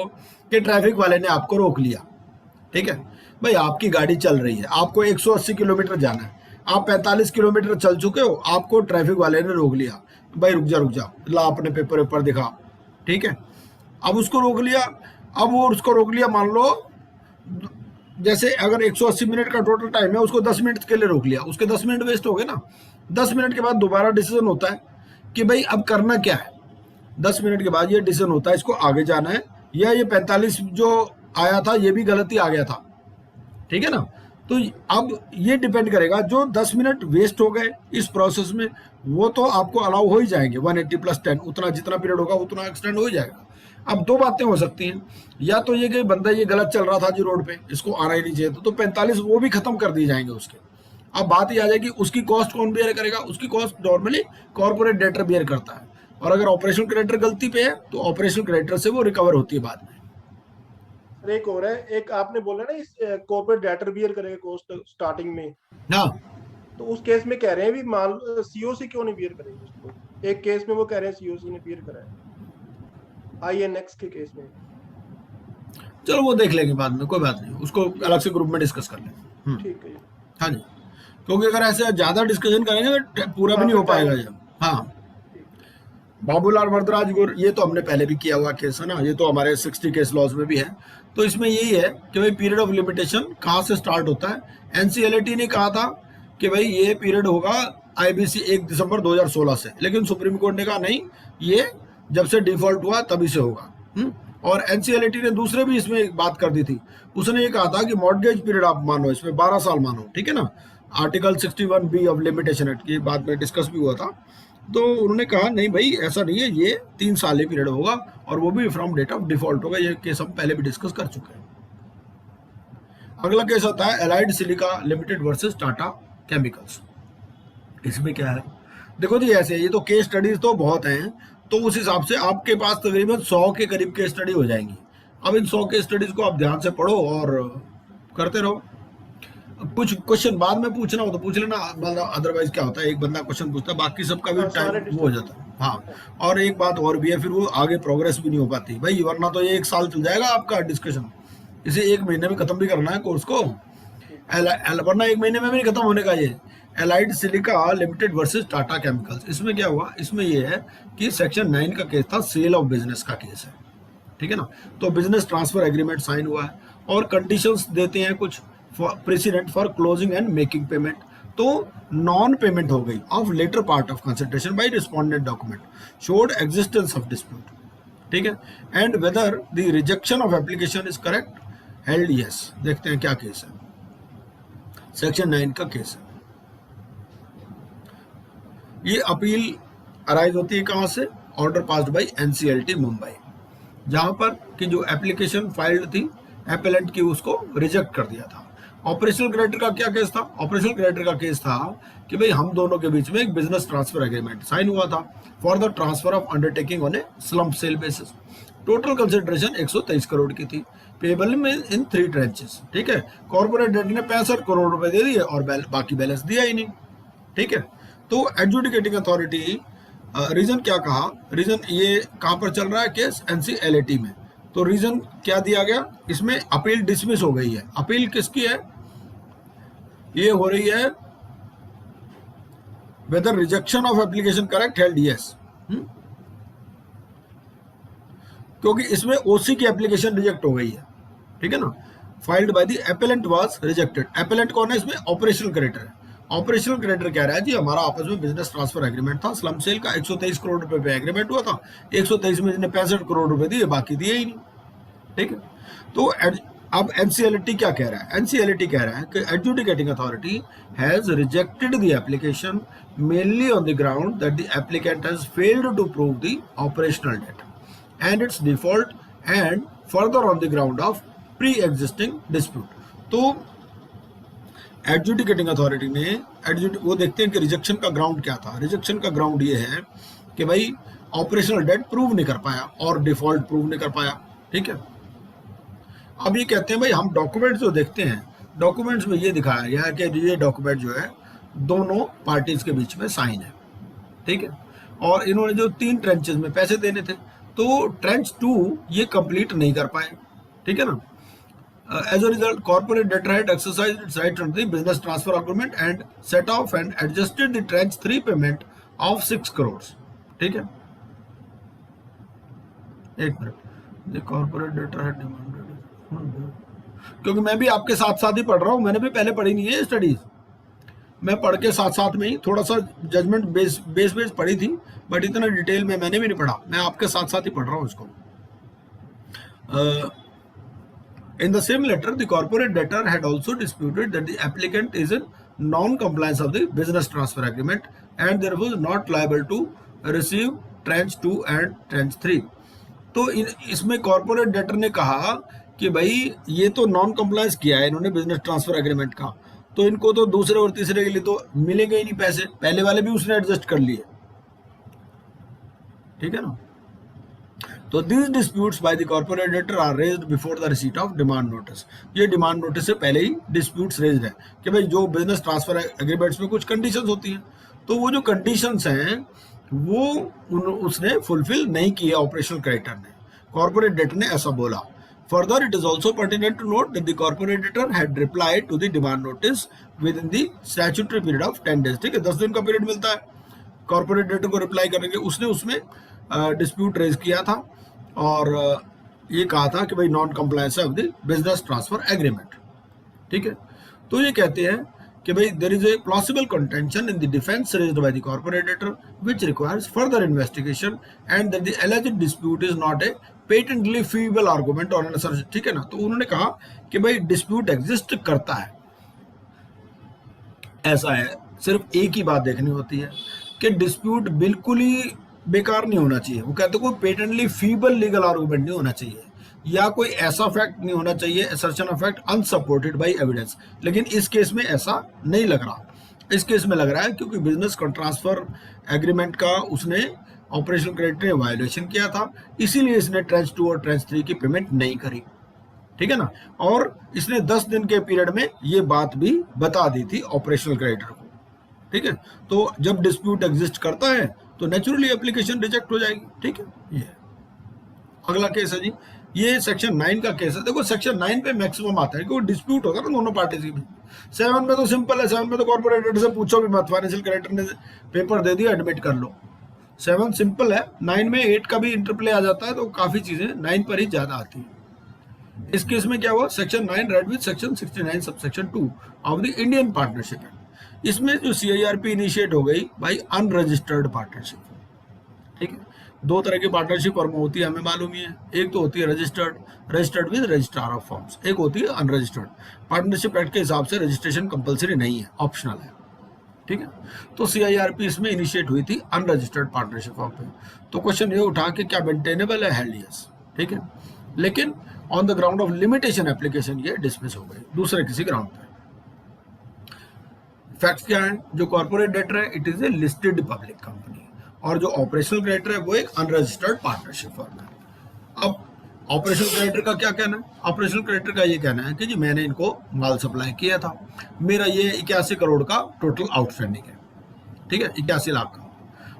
कि ट्रैफिक वाले ने आपको रोक लिया, ठीक है भाई, आपकी गाड़ी चल रही है, आपको 180 किलोमीटर जाना है, आप 45 किलोमीटर चल चुके हो, आपको ट्रैफिक वाले ने रोक लिया, भाई रुक जा, ला अपने पेपर दिखा, ठीक है। अब उसको रोक लिया, अब वो उसको रोक लिया, मान लो जैसे अगर 180 मिनट का टोटल टाइम है, उसको 10 मिनट के लिए रोक लिया, उसके 10 मिनट वेस्ट हो गए ना। 10 मिनट के बाद दोबारा डिसीजन होता है कि भाई अब करना क्या है। 10 मिनट के बाद ये डिसीजन होता है इसको आगे जाना है या ये 45 जो आया था ये भी गलती आ गया था, ठीक है ना। तो अब ये डिपेंड करेगा, जो 10 मिनट वेस्ट हो गए इस प्रोसेस में वो तो आपको अलाउ हो ही जाएंगे, 180 + 10 उतना जितना पीरियड होगा उतना एक्सटेंड हो ही जाएगा। अब 2 बातें हो सकती हैं, या तो ये कि बंदा ये गलत चल रहा था जी रोड पे, इसको आना ही नहीं चाहिए तो 45 वो भी खत्म कर दिए जाएंगे उसके। अब बात ये आ जाएगी उसकी कॉस्ट कौन बेयर करेगा, उसकी cost normally corporate debtor bear करता है, और अगर ऑपरेशनल क्रेडिटर गलती पे है तो ऑपरेशनल क्रेडिटर से वो रिकवर होती है बाद में। एक और है, एक आपने बोला ना इस कॉर्पोरेट डेटर बेयर करेगा कॉस्ट स्टार्टिंग में, हाँ तो उस केस में कह रहे हैं भी मान COC क्यों नहीं बेयर करेंगे उसको। एक केस में वो कह रहे हैं COC ने बेयर करा है, INX के केस में। चलो वो देख लेंगे बाद में, कोई बात नहीं, उसको अलग से ग्रुप में डिस्कस कर लेंगे। ठीक है। हाँ जी, क्योंकि अगर ऐसे ज्यादा डिस्कशन करेंगे तो पूरा भी नहीं हो पाएगा ये। हाँ, बाबूलाल वरदराज गुर, ये तो हमने पहले भी किया हुआ केस है ना, ये तो हमारे 60 केस लॉज में भी है। तो इसमें यही है कि भाई पीरियड ऑफ लिमिटेशन कहाँ से स्टार्ट होता है। NCLT ने कहा था कि भाई ये पीरियड होगा IBC 1 दिसंबर 2016 से, लेकिन सुप्रीम कोर्ट ने कहा नहीं, ये जब से डिफॉल्ट हुआ तभी से होगा। और NCLT ने दूसरे भी इसमें बात कर दी थी, उसने ये कहा था कि मॉर्गेज पीरियड आप मानो, इसमें 12 साल मानो, ठीक है ना। Article 61B of limitation act की बाद में डिस्कस भी हुआ था, तो उन्होंने कहा नहीं भाई ऐसा नहीं है, ये 3 साल ही पीरियड होगा और वो भी फ्रॉम डेट ऑफ डिफॉल्ट होगा। ये केस हम पहले भी डिस्कस कर चुके हैं। अगला केस आता है allied silica limited versus Tata chemicals. इसमें क्या है, देखो जी ऐसे, ये तो केस स्टडीज तो बहुत हैं, तो उस हिसाब से आपके पास तकरीबन 100 के करीब केस स्टडी हो जाएंगी। अब इन 100 केस स्टडीज को आप ध्यान से पढ़ो और करते रहो। कुछ क्वेश्चन बाद में पूछना हो तो पूछ लेना, अदरवाइज क्या होता है एक बंदा क्वेश्चन पूछता है, बाकी सबका भी टाइम वो हो जाता है। हाँ, और एक बात और भी है, फिर वो आगे प्रोग्रेस भी नहीं हो पाती भाई, वरना तो ये 1 साल चल जाएगा आपका डिस्कशन, इसे 1 महीने में खत्म भी करना है कोर्स को, वरना 1 महीने में भी नहीं खत्म होने का। ये allied silica limited versus Tata chemicals, इसमें क्या हुआ, इसमें ये है कि सेक्शन 9 का केस था, सेल ऑफ बिजनेस का केस है, ठीक है ना। तो बिजनेस ट्रांसफर एग्रीमेंट साइन हुआ है और कंडीशंस देते हैं कुछ, precedent for closing and making payment, तो नॉन पेमेंट हो गई of latter part of consideration by respondent document showed existence of dispute, ठीक है, and whether the rejection of application is correct held yes. देखते हैं क्या केस है, section 9 का केस है। ये अपील अराइज होती है कहां से, order passed by NCLT Mumbai, जहां पर कि जो एप्लीकेशन फाइल्ड थी एपेलेंट की उसको रिजेक्ट कर दिया था। ऑपरेशनल क्रेडिटर का क्या केस था? ऑपरेशनल क्रेडिटर का केस था कि भाई हम दोनों के बीच में एक बिजनेस ट्रांसफर एग्रीमेंट साइन हुआ था for the transfer of undertaking on a slump sale basis. Total consideration 123 crore की थी, पेबल में इन 3 ट्रेंचेस। ठीक है, कॉर्पोरेट डेट ने 65 करोड़ रुपए दे दिए और बाकी बैलेंस दिया ही नहीं। ठीक है, तो एडजुडिकेटिंग अथॉरिटी रीजन क्या कहा? रीजन ये कहां पर चल रहा है केस? NCLAT में। तो रीजन क्या दिया गया इसमें? अपील डिसमिस हो गई है। अपील किसकी है? ये हो रही है whether rejection of application correct held yes, क्योंकि इसमें ओसी की एप्लीकेशन रिजेक्ट हो गई है। ठीक है ना, filed by the appellant was rejected. Appellant कौन है इसमें? ऑपरेशनल क्रेडिटर है। ऑपरेशनल क्रेडिटर कह रहा है जी हमारा आपस में बिजनेस ट्रांसफर एग्रीमेंट था, स्लम सेल का 123 करोड़ रुपए पे एग्रीमेंट हुआ था, 123 में इसने 65 करोड़ रुपए दिए, बाकी दिए ही नहीं। ठीक है, तो अब NCLAT क्या कह रहा है? NCLAT कह रहा है कि adjudicating authority has rejected the application mainly on the ground that the applicant has failed to prove the operational debt and its default and further on the ground of pre-existing dispute। तो adjudicating authority ने वो देखते हैं कि rejection का ground क्या था। Rejection का ग्राउंड ये है कि भाई ऑपरेशनल डेट प्रूव नहीं कर पाया और डिफॉल्ट प्रूव नहीं कर पाया। ठीक है, अब ये कहते हैं भाई हम डॉक्यूमेंट्स जो देखते हैं, डॉक्यूमेंट्स में ये दिखाया गया है कि ये डॉक्यूमेंट जो है दोनों पार्टीज के बीच में साइन है। ठीक है, और इन्होंने जो 3 ट्रेंचेस में पैसे देने थे तो ट्रेंच 2 ये कंप्लीट नहीं कर पाए। ठीक है ना, as a result corporate debtor had exercised its right under the business transfer agreement and set off and adjusted the tranche 3 payment of 6 crore. ठीक है, एक minute, the corporate debtor had demanded, क्योंकि मैं भी आपके साथ साथ ही पढ़ रहा हूँ, मैंने भी पहले पढ़ी नहीं है स्टडीज, मैं पढ़ के साथ साथ में ही थोड़ा सा जजमेंट बेस पढ़ी थी, बट इतना डिटेल में मैंने भी नहीं पढ़ा, मैं आपके साथ साथ ही पढ़ रहा हूँ इसको। In the same letter the corporate debtor had also disputed that the applicant is in non compliance of the business transfer agreement and therefore was not liable to receive tranche 2 and tranche 3। तो इसमें corporate debtor ने कहा कि भाई ये तो non compliance किया है इन्होंने बिजनेस ट्रांसफर एग्रीमेंट का, तो इनको तो दूसरे और तीसरे के लिए तो मिलेंगे ही नहीं पैसे, पहले वाले भी उसने एडजस्ट कर लिए। ठीक है ना, तो these disputes by the corporate debtor are raised before the receipt of demand notice। ये डिमांड नोटिस से पहले ही disputes raised है कि भाई जो बिजनेस ट्रांसफर एग्रीमेंट्स में कुछ कंडीशंस होती हैं, तो वो जो कंडीशंस हैं वो उसने फुलफिल नहीं किया ऑपरेशनल क्रेडिटर ने, कॉर्पोरेट डेटर ने ऐसा बोला। Further, it is also pertinent to note that the corporate debtor had replied to the demand notice within the statutory period of 10 days। ठीक है, 10 दिन का पीरियड मिलता है कॉर्पोरेट डेटर को रिप्लाई करेंगे। उसने उसमें डिस्प्यूट रेज किया था और ये कहा था कि भाई non compliance of the business transfer agreement. ठीक है, तो ये कहते हैं कि भाई there is a plausible contention in the defence raised by the corporate debtor which requires further investigation and that the alleged dispute is not a patently feeble argument और assertion. ठीक है ना, तो उन्होंने कहा कि भाई डिस्प्यूट एग्जिस्ट करता है, ऐसा है, सिर्फ एक ही बात देखनी होती है कि डिस्प्यूट बिल्कुल ही बेकार नहीं होना चाहिए। वो कहते कोई पेटेंटली फीबल लीगल आर्गुमेंट नहीं होना चाहिए या कोई ऐसा फैक्ट नहीं होना चाहिए, assertion of fact unsupported by evidence. लेकिन इस केस में ऐसा नहीं लग रहा, इस केस में लग रहा है क्योंकि बिजनेस ट्रांसफर एग्रीमेंट का उसने ऑपरेशनल क्रेडिटर ने वायलेशन किया था, इसीलिए इसने ट्रेंच 2 और ट्रेंच 3 की पेमेंट नहीं करी। ठीक है ना, और इसने 10 दिन के पीरियड में ये बात भी बता दी थी ऑपरेशनल क्रेडिटर को। ठीक है, तो जब डिस्प्यूट एग्जिस्ट करता है तो नेचुरली एप्लीकेशन रिजेक्ट हो जाएगी। ठीक है, ये अगला केस है जी, ये सेक्शन 9 का केस है। देखो सेक्शन 9 पे मैक्सिमम आता है क्योंकि डिस्प्यूट होगा ना दोनों पार्टी के बीच। 7 में तो सिंपल है, 7 में तो कॉर्पोरेट डेटर से पूछो भी मत, फाइनेंशियल क्रेडिटर ने पेपर दे दिया एडमिट कर लो, 7 सिंपल है। 9 में 8 का भी इंटरप्ले आ जाता है, तो काफी चीजें 9 पर ही ज्यादा आती है। इस केस में क्या हुआ, section 9 read with section 69 subsection 2 of the Indian partnership act. इसमें जो CIRP इनिशिएट हो गई भाई अनरजिस्टर्ड पार्टनरशिप। ठीक है, 2 तरह की पार्टनरशिप फॉर्म होती है, हमें मालूम ही है। एक तो होती है registered with registrar of firms, एक होती है अनरजिस्टर्ड। पार्टनरशिप एक्ट के हिसाब से रजिस्ट्रेशन कंपलसरी नहीं है, ऑप्शनल है। ठीक है, तो CIRP इसमें इनिशिएट हुई थी अनरजिस्टर्ड पार्टनरशिप फॉर्म पे। तो क्वेश्चन ये उठा कि क्या मेंटेनेबल है, हेल्ड यस। ठीक है, लेकिन on the ground of limitation application ये डिसमिस हो गई दूसरे किसी ग्राउंड पे। फैक्ट्स क्या है? जो कॉर्पोरेट डायरेक्टर है it is a listed public company, और जो ऑपरेशनल डायरेक्टर है वो एक अनरजिस्टर्ड पार्टनरशिप फर्म है। अब ऑपरेशनल क्रेडिटर का क्या कहना है? ऑपरेशनल क्रेडिटर का ये कहना है कि जी मैंने इनको माल सप्लाई किया था, मेरा ये 81 करोड़ का टोटल आउटस्टैंडिंग है, ठीक है, 81 लाख का,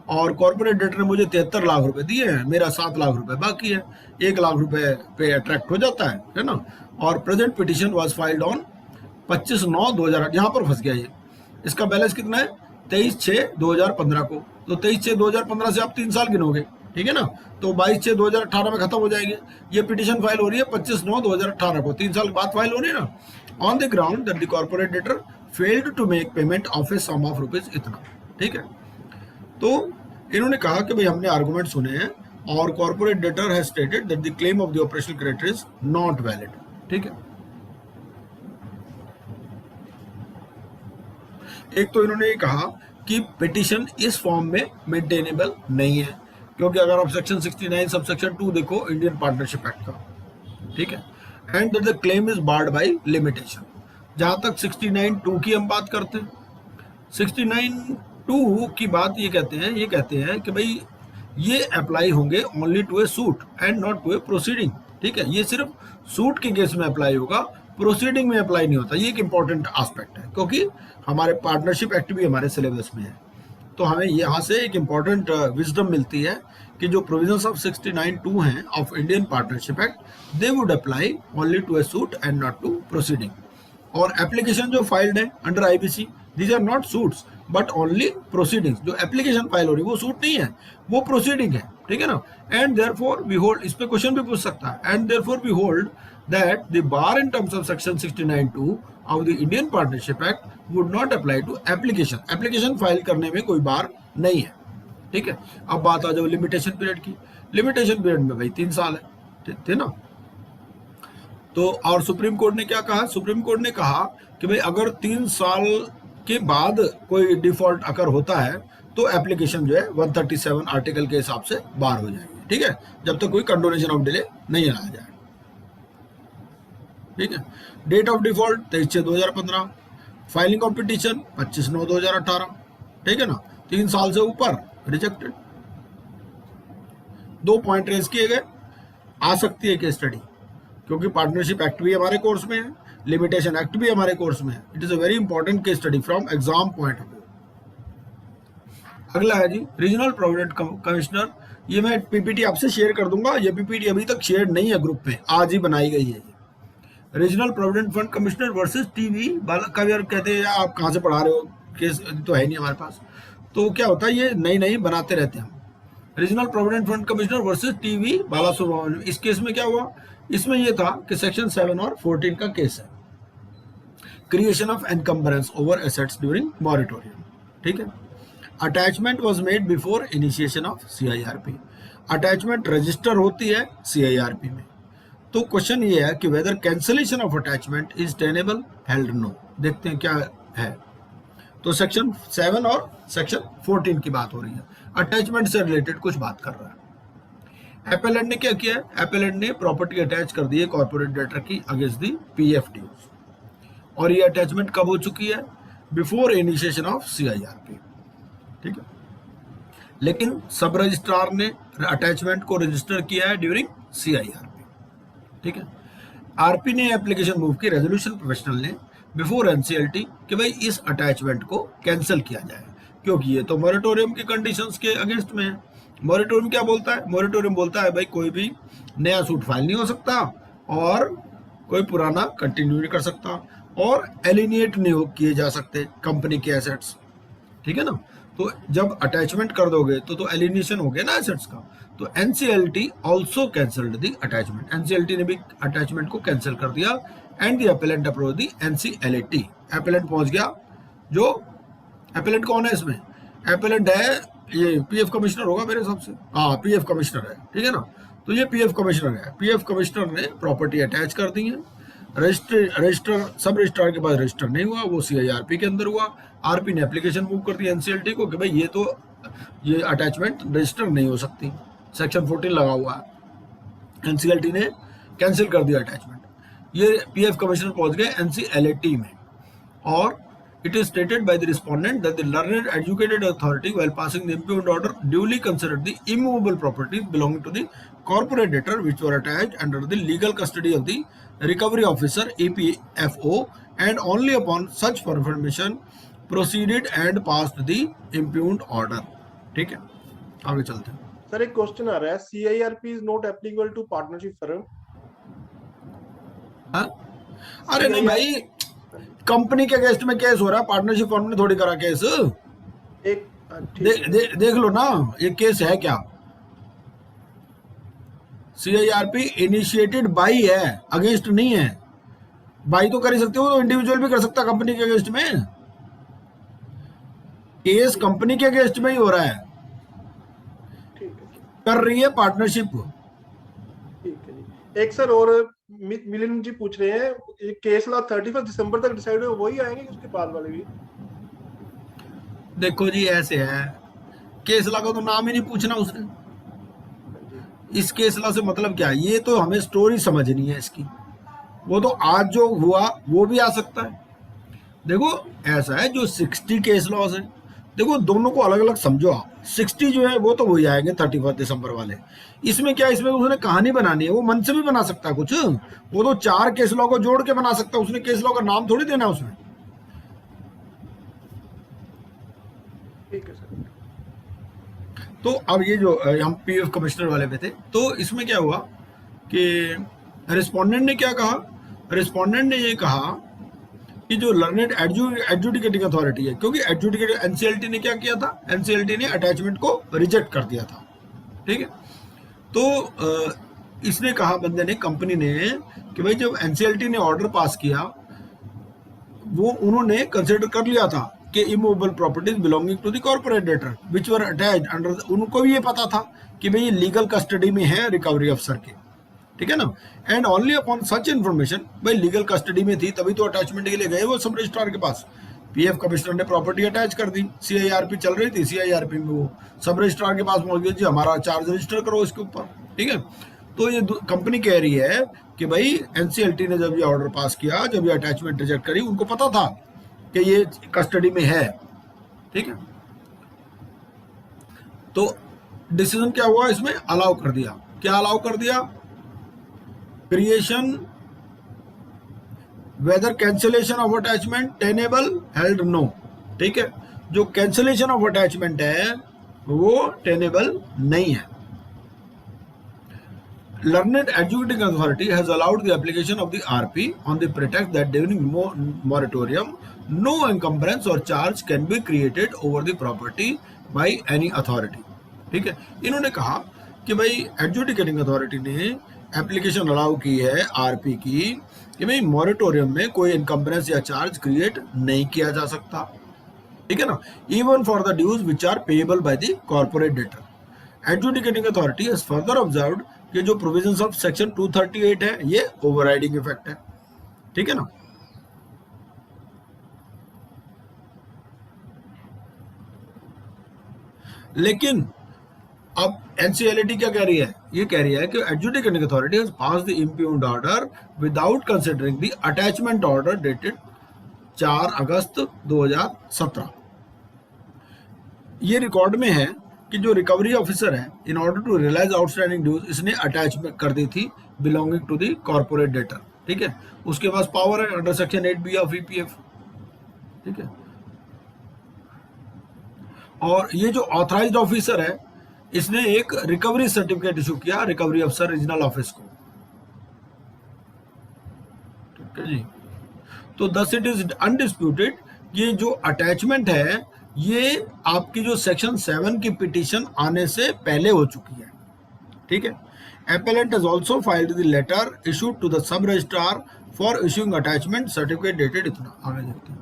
और कॉर्पोरेट डायरेक्टर ने मुझे 73 लाख रुपए दिए हैं, मेरा 7 लाख रुपए बाकी है, 1 लाख रुपए पे अट्रैक्ट हो जाता है ना। और present petition was filed on 25/9/2008, यहाँ पर फंस गया ये। इसका बैलेंस कितना है? 23/6/2015 को, तो 23/6/2015 से आप 3 साल गिनोगे, ठीक है ना, तो 22/6/2018 में खत्म हो जाएंगे। ये पिटिशन फाइल हो रही है 25/9/2018 को, 3 साल बाद फाइल हो रही है ना। On the ground that the corporate director failed to make payment of a sum of rupees इतना, ठीक है। तो इन्होंने कहा कि भाई हमने आर्गुमेंट सुने हैं और corporate director has stated that the claim of the operational creditor is not valid, ठीक है। एक तो इन्होंने ये कहा कि पिटिशन इस फॉर्म में मेंटेनेबल नहीं है, क्योंकि अगर आप सेक्शन 69 सबसेक्शन 2 देखो इंडियन पार्टनरशिप एक्ट का, ठीक है, and that the claim is barred by limitation. जहां तक 69(2) की हम बात करते हैं, 69(2) की बात ये कहते हैं कि भाई ये अप्लाई होंगे only to a suit and not to a proceeding, ठीक है। ये सिर्फ सूट के केस में अप्लाई होगा, प्रोसीडिंग में अप्लाई नहीं होता। ये एक इंपॉर्टेंट एस्पेक्ट है, क्योंकि हमारे पार्टनरशिप एक्ट भी हमारे सिलेबस में है, तो हमें यहाँ से एक इंपॉर्टेंट विजडम मिलती है कि जो प्रोविजंस ऑफ 69(2) हैं of Indian partnership act they would apply only to a suit and not to proceeding. और एप्लीकेशन जो फाइल्ड है under IPC, these are not suits but only proceedings. जो एप्लीकेशन फाइल हो रही है वो सूट नहीं है, वो प्रोसीडिंग है, ठीक है ना। एंड देयरफॉर वी होल्ड, इस पे क्वेश्चन भी पूछ सकता है, and therefore we hold that the bar in terms of section 69(2) of the Indian Partnership Act would not apply to application. Application file करने में कोई बार नहीं है, ठीक है। अब बात आ जाओ लिमिटेशन पीरियड की। लिमिटेशन पीरियड में भाई 3 साल है, थे ना। तो और सुप्रीम कोर्ट ने क्या कहा? सुप्रीम कोर्ट ने कहा कि भाई अगर 3 साल के बाद कोई डिफॉल्ट अगर होता है तो एप्लीकेशन जो है 137 आर्टिकल के हिसाब से बार हो जाएगी, ठीक है, जब तक कोई कंडोनेशन ऑफ डिले नहीं लाया जाए, ठीक है। Date of default 23/6/2015, filing of petition 25/9/2018, ठीक है ना। 3 साल से ऊपर रिजेक्टेड। 2 पॉइंट रेज किए गए, आ सकती है केस स्टडी, क्योंकि पार्टनरशिप एक्ट भी हमारे कोर्स में है, लिमिटेशन एक्ट भी हमारे कोर्स में है। It is a very important case study from exam point of view. अगला है जी रीजनल प्रोविडेंट कमिश्नर। ये मैं पीपीटी आपसे शेयर कर दूंगा, ये पीपीटी अभी तक शेयर नहीं है ग्रुप में, आज ही बनाई गई है। Regional provident fund commissioner versus TV Bala. कहते हैं आप कहाँ से पढ़ा रहे हो, केस तो है नहीं हमारे पास। तो क्या होता है, ये नई बनाते रहते हैं हम। Regional provident fund commissioner versus TV Balasubramanyam. इस केस में क्या हुआ? इसमें यह था कि सेक्शन 7 और 14 का केस है, creation of encumbrance over assets during moratorium, ठीक है। Attachment was made before initiation of CIRP. Attachment register होती है सीआईआरपी में। तो क्वेश्चन ये है कि whether cancellation of attachment is tenable, held no. देखते हैं क्या है। तो सेक्शन 7 और सेक्शन 14 की बात हो रही है, अटैचमेंट से रिलेटेड कुछ बात कर रहा है। एपेलेंट ने क्या किया? एपेलेंट ने प्रॉपर्टी अटैच कर दी है कॉर्पोरेट डेटर की अगेंस्ट दी पीएफ ड्यूज, और ये अटैचमेंट कब हो चुकी है? बिफोर इनिशिएशन ऑफ सीआईआरपी, ठीक है। लेकिन सब रजिस्ट्रार ने अटैचमेंट को रजिस्टर किया है ड्यूरिंग सीआईआरपी, ठीक है। आरपी ने एप्लीकेशन मूव की, रेजोल्यूशन प्रोफेशनल ने बिफोर एनसीएलटी कि भाई इस अटैचमेंट को कैंसिल किया जाए, क्योंकि ये तो मॉरिटोरियम की कंडीशंस के अगेंस्ट में है। मॉरिटोरियम क्या बोलता है? मॉरिटोरियम बोलता है भाई कोई भी नया सूट फाइल नहीं हो सकता और कोई पुराना कंटिन्यू नहीं कर सकता और एलिनिएट नहीं किए जा सकते कंपनी के एसेट्स, ठीक है ना। तो जब अटैचमेंट कर दोगे तो एलिनिएशन हो गया ना एसेट्स का। तो NCLT also cancelled the attachment. NCLT ने भी अटैचमेंट को कैंसिल कर दिया and the appellant approach the NCLT. Appellant पहुंच गया। जो अपेलेंट कौन है इसमें? अपेलेंट है ये पीएफ कमिश्नर होगा मेरे हिसाब से, हाँ पीएफ कमिश्नर है, ठीक है ना। तो ये पीएफ कमिश्नर है। पीएफ कमिश्नर ने प्रॉपर्टी अटैच कर दी है। रजिस्टर सब रजिस्ट्रार के पास रजिस्टर नहीं हुआ, वो सीआईआरपी के अंदर हुआ। आरपी ने एप्लीकेशन मूव कर दी एनसीएलटी को कि भाई ये अटैचमेंट रजिस्टर नहीं हो सकती, सेक्शन 14 लगा हुआ है। एनसीएलटी ने कैंसिल कर दिया अटैचमेंट। ये पीएफ कमिश्नर पहुंच गए एनसीएलटी में और it is stated by the respondent that the learned educated authority while passing the impugned order duly considered the immovable properties belonging to the corporate debtor which were attached under the legal custody of the recovery officer EPFO and only upon such confirmation proceeded and passed the impugned order. ठीक है, आगे चलते हैं. Sir एक question आ रहा है, CIRP is not applicable to partnership firm. हाँ? अरे नहीं भाई, कंपनी के अगेंस्ट में केस हो रहा है, पार्टनरशिप फर्म ने थोड़ी करा केस. एक देख लो ना ये केस है क्या. CIRP इनिशिएटेड बाई है, अगेंस्ट नहीं है. बाई तो कर ही सकते हो, तो इंडिविजुअल भी कर सकता है कंपनी के अगेंस्ट में. केस कंपनी के अगेंस्ट में ही हो रहा है, कर रही है पार्टनरशिप. ठीक है जी. एक सर और मिलिंद जी पूछ रहे हैं, ये केस ला 31 दिसंबर तक डिसाइड हो, वही आएंगे उसके बाद वाले भी? देखो जी ऐसे है, केस ला का तो नाम ही नहीं पूछना उसने. इस केस ला से मतलब क्या, ये तो हमें स्टोरी समझनी है इसकी. वो तो आज जो हुआ वो भी आ सकता है. देखो ऐसा है, जो 60 केस लॉस है, देखो दोनों को अलग अलग समझो आप. 60 जो है वो तो वही आएंगे 31 दिसंबर वाले. इसमें क्या, इसमें उसने कहानी बनानी है, वो मन से भी बना सकता है कुछ. वो तो 4 केस लॉ को जोड़ के बना सकता है, उसने केस लॉ का नाम थोड़ी देना है उसमें. ठीक है सर. तो अब ये जो हम PF कमिश्नर वाले पे थे, तो इसमें क्या हुआ कि रिस्पोंडेंट ने क्या कहा. रिस्पोंडेंट ने ये कहा कि जो लर्नेड एडजुडिकेटिंग अथॉरिटी है, क्योंकि एडजुडिकेटिंग NCLT ने क्या किया था, NCLT ने अटैचमेंट को रिजेक्ट कर दिया था. ठीक है, तो इसने कहा बंदे ने, कंपनी ने, कि भाई जब NCLT ने ऑर्डर पास किया, वो उन्होंने कंसिडर कर लिया था कि immovable properties belonging to the corporate debtor which were attached under, उनको भी ये पता था कि भाई ये लीगल कस्टडी में है रिकवरी अफसर के. ठीक है ना. And only upon such information, भाई लीगल कस्टडी में थी तभी तो अटैचमेंट के लिए गए वो सब रजिस्ट्रार के पास. PF कमिश्नर ने प्रॉपर्टी अटैच कर दी, CIRP चल रही थी, CIRP में वो सब रजिस्ट्रार के पास पहुंच गए, जी हमारा चार्ज रजिस्टर करो इसके ऊपर. ठीक है, तो ये कंपनी कह रही है कि भाई NCLT ने जब ये ऑर्डर पास किया, जब ये अटैचमेंट रिजेक्ट करी, उनको पता था कि ये कस्टडी में है. ठीक है, तो डिसीजन क्या हुआ, इसमें अलाउ कर दिया. क्या अलाउ कर दिया, creation whether cancellation of attachment tenable held no. ठीक है, जो कैंसिलेशन ऑफ अटैचमेंट है वो टेनेबल नहीं है. Learned Educating Authority has allowed the application of the RP on the pretext that during moratorium, no encumbrance or charge can be created over the property by any authority. ठीक है, इन्होंने कहा कि भाई एडजुडिकेटिंग अथॉरिटी ने application allow की है RP की कि भाई मॉरेटोरियम में कोई इनकम्बरेंस या चार्ज क्रिएट नहीं किया जा सकता. ठीक है ना, even for the dues which are payable by the corporate debtor. Adjudicating authority has further observed कि जो प्रोविजंस ऑफ सेक्शन 238 है ये ओवरराइडिंग इफेक्ट है. ठीक है ना. लेकिन अब NCLT क्या कह रही है, ये कह रही है कि adjudicating authority has passed the impugned order without considering the attachment order dated 4 August 2017. ये रिकॉर्ड में है कि जो रिकवरी ऑफिसर है, in order to realise outstanding dues, इसने अटैचमेंट कर दी थी belonging to the corporate debtor. ठीक है, उसके पास पावर है under section 8B of EPF. ठीक है, और ये जो ऑथराइज्ड ऑफिसर है, इसने एक रिकवरी सर्टिफिकेट इशू किया रिकवरी अफसर रीजनल ऑफिस को. ठीक है जी. तो दस इट इज अनडिस्प्यूटेड, ये जो अटैचमेंट है ये आपकी जो सेक्शन 7 की पिटीशन आने से पहले हो चुकी है. ठीक है, appellant has also filed the letter issued to the sub registrar for issuing attachment certificate dated इतना. आगे देखते हैं.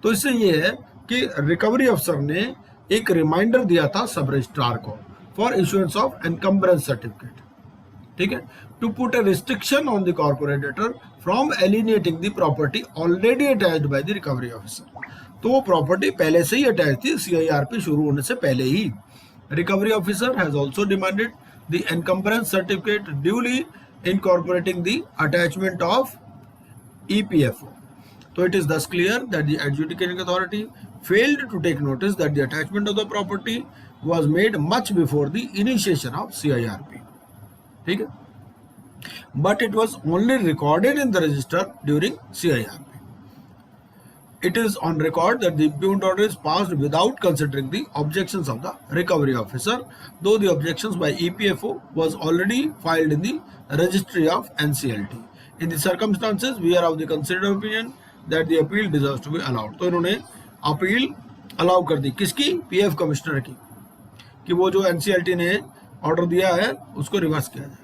तो इससे ये है कि रिकवरी अफसर ने एक रिमाइंडर दिया था सब रजिस्ट्रार को for issuance of encumbrance certificate. ठीक है, to put a restriction on the corporate debtor from alienating the property already attached by the recovery officer. तो वो प्रॉपर्टी पहले से ही अटैच थी, CIRP शुरू होने से पहले ही. Recovery officer has also demanded the encumbrance certificate duly incorporating the attachment of EPFO. तो it is thus clear that the adjudicating authority failed to take notice that the attachment of the property was made much before the initiation of CIRP, ठीक है, but it was only recorded in the register during CIRP. It is on record that the impugned order is passed without considering the objections of the recovery officer, though the objections by EPFO was already filed in the registry of NCLT. In the circumstances, we are of the considered opinion that the appeal deserves to be allowed. तो इन्होंने appeal allow कर दी, किसकी? PF commissioner की, कि वो जो NCLT ने order दिया है उसको रिवर्स किया जाए.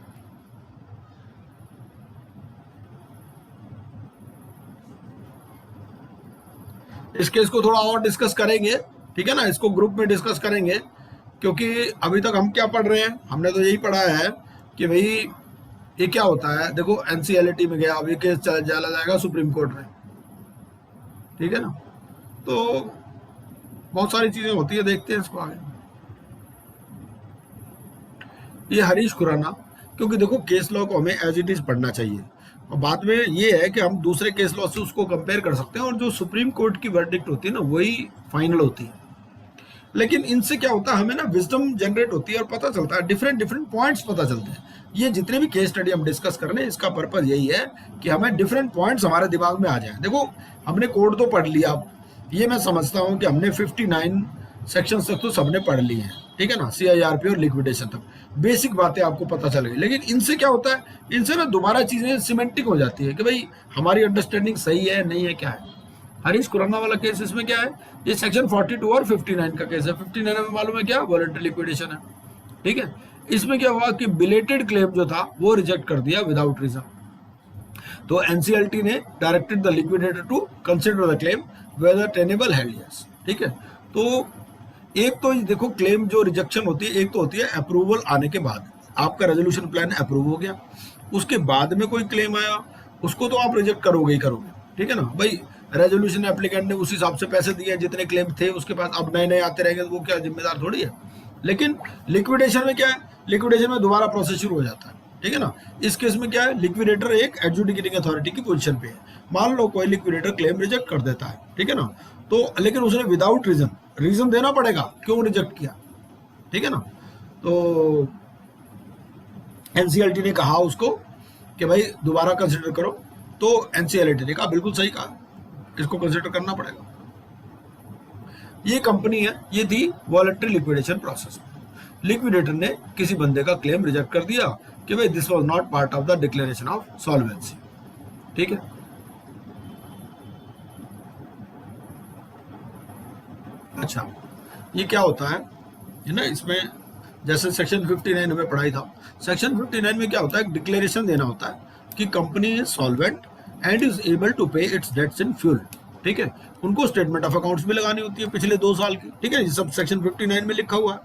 इस केस को थोड़ा और डिस्कस करेंगे, ठीक है ना, इसको ग्रुप में डिस्कस करेंगे, क्योंकि अभी तक हम क्या पढ़ रहे हैं, हमने तो यही पढ़ा है कि भाई ये क्या होता है. देखो NCLT में गया, अभी केस चला जाएगा सुप्रीम कोर्ट में, ठीक है ना, तो बहुत सारी चीजें होती है, देखते हैं इसको आगे. ये हरीश खुराना, क्योंकि देखो केस लॉ को हमें एज इट इज पढ़ना चाहिए, और बाद में ये है कि हम दूसरे केस लॉ से उसको कंपेयर कर सकते हैं, और जो सुप्रीम कोर्ट की वर्डिक्ट होती है ना वही फाइनल होती है. लेकिन इनसे क्या होता है, हमें ना विजडम जनरेट होती है और पता चलता है, डिफरेंट डिफरेंट पॉइंट्स पता चलते हैं. ये जितने भी केस स्टडी हम डिस्कस कर रहे हैं इसका पर्पज यही है कि हमें डिफरेंट पॉइंट्स हमारे दिमाग में आ जाए. देखो हमने कोड तो पढ़ लिया, ये मैं समझता हूँ कि हमने 59 सेक्शंस तक तो सबने पढ़ लिए हैं, ठीक है ना, CIRP और लिक्विडेशन तक बेसिक बातें आपको पता चल गई. लेकिन इनसे क्या होता है, इनसे ना दोबारा चीजें सिमेंटिक हो जाती है कि भाई हमारी अंडरस्टैंडिंग सही है नहीं है, क्या है. हरीश खुराना वाला केस इसमें क्या है, ये सेक्शन 42 और 59 का केस है. 59 में मालूम है क्या, वॉलंटरी लिक्विडेशन है, ठीक है. इसमें क्या हुआ कि बिलेटेड क्लेम जो था वो रिजेक्ट कर दिया विदाउट रीजन. तो NCLT ने directed the liquidator to consider the claim whether tenable held yes, ठीक है. तो एक तो देखो क्लेम जो रिजेक्शन होती है, एक तो होती है अप्रूवल आने के बाद, आपका रेजोल्यूशन प्लान अप्रूव हो गया, उसके बाद में कोई क्लेम आया उसको तो आप रिजेक्ट करोगे ही करोगे, ठीक है ना. भाई रेजोल्यूशन एप्लीकेंट ने उस हिसाब से पैसे दिए जितने क्लेम थे उसके पास, अब नए नए आते रहेंगे तो वो क्या जिम्मेदार थोड़ी है. लेकिन लिक्विडेशन में क्या है, लिक्विडेशन में दोबारा प्रोसेस शुरू हो जाता है, ठीक है ना. इस केस में क्या है, लिक्विडेटर एक एडजुडिकेटिंग अथॉरिटी की पोजीशन पे है. मान लो कोई लिक्विडेटर क्लेम रिजेक्ट कर देता है, ठीक है ना, तो लेकिन उसने विदाउट रीजन देना पड़ेगा क्यों रिजेक्ट किया, ठीक है ना. तो NCLT ने कहा उसको कि भाई दोबारा कंसिडर करो, तो NCLT ने कहा बिल्कुल सही कहा, इसको कंसिडर करना पड़ेगा. ये कंपनी है, ये थी वॉलंटरी लिक्विडेशन प्रोसेस. लिक्विडेटर ने किसी बंदे का क्लेम रिजेक्ट कर दिया कि भाई this was not part of the declaration of solvency, ठीक है. अच्छा, ये क्या होता है ना, इसमें जैसे सेक्शन 59 में पढ़ाई था, सेक्शन 59 में क्या होता है, डिक्लेरेशन देना होता है कि company is solvent and is able to pay its debts in full, ठीक है. उनको स्टेटमेंट ऑफ अकाउंट्स भी लगानी होती है पिछले 2 साल की, ठीक है, ये सब सेक्शन 59 में लिखा हुआ है.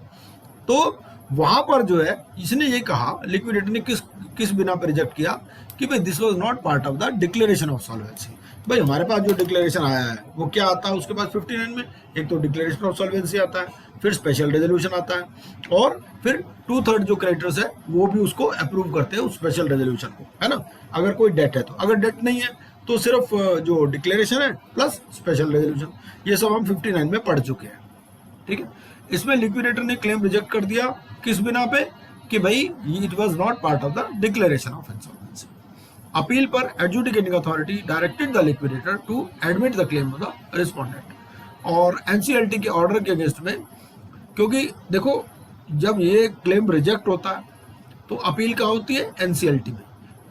तो वहां पर जो है इसने ये कहा, लिक्विडेटर ने किस बिना पर रिजेक्ट किया कि भाई this was not part of the declaration of solvency. भाई हमारे पास जो डिक्लेरेशन आया है वो क्या आता है उसके पास 59 में, एक तो डिक्लेरेशन ऑफ सॉल्वेंसी आता है, फिर स्पेशल रेजोल्यूशन आता है, और फिर 2/3 जो क्रेडिटर्स है वो भी उसको अप्रूव करते हैं उस स्पेशल रेजोल्यूशन को, है ना. अगर कोई डेट है तो, अगर डेट नहीं है तो सिर्फ जो डिक्लेरेशन है प्लस स्पेशल रेजोल्यूशन, ये सब हम 59 में पढ़ चुके हैं, ठीक है. इसमें लिक्विडेटर ने क्लेम रिजेक्ट कर दिया किस बिना पे, कि भाई it was not part of the declaration of insolvency. Appeal पर adjudicating authority directed the liquidator to admit the claim of the respondent. और NCLT के ऑर्डर के अगेंस्ट में, क्योंकि देखो जब ये क्लेम रिजेक्ट होता है तो अपील कहाँ होती है, NCLT में.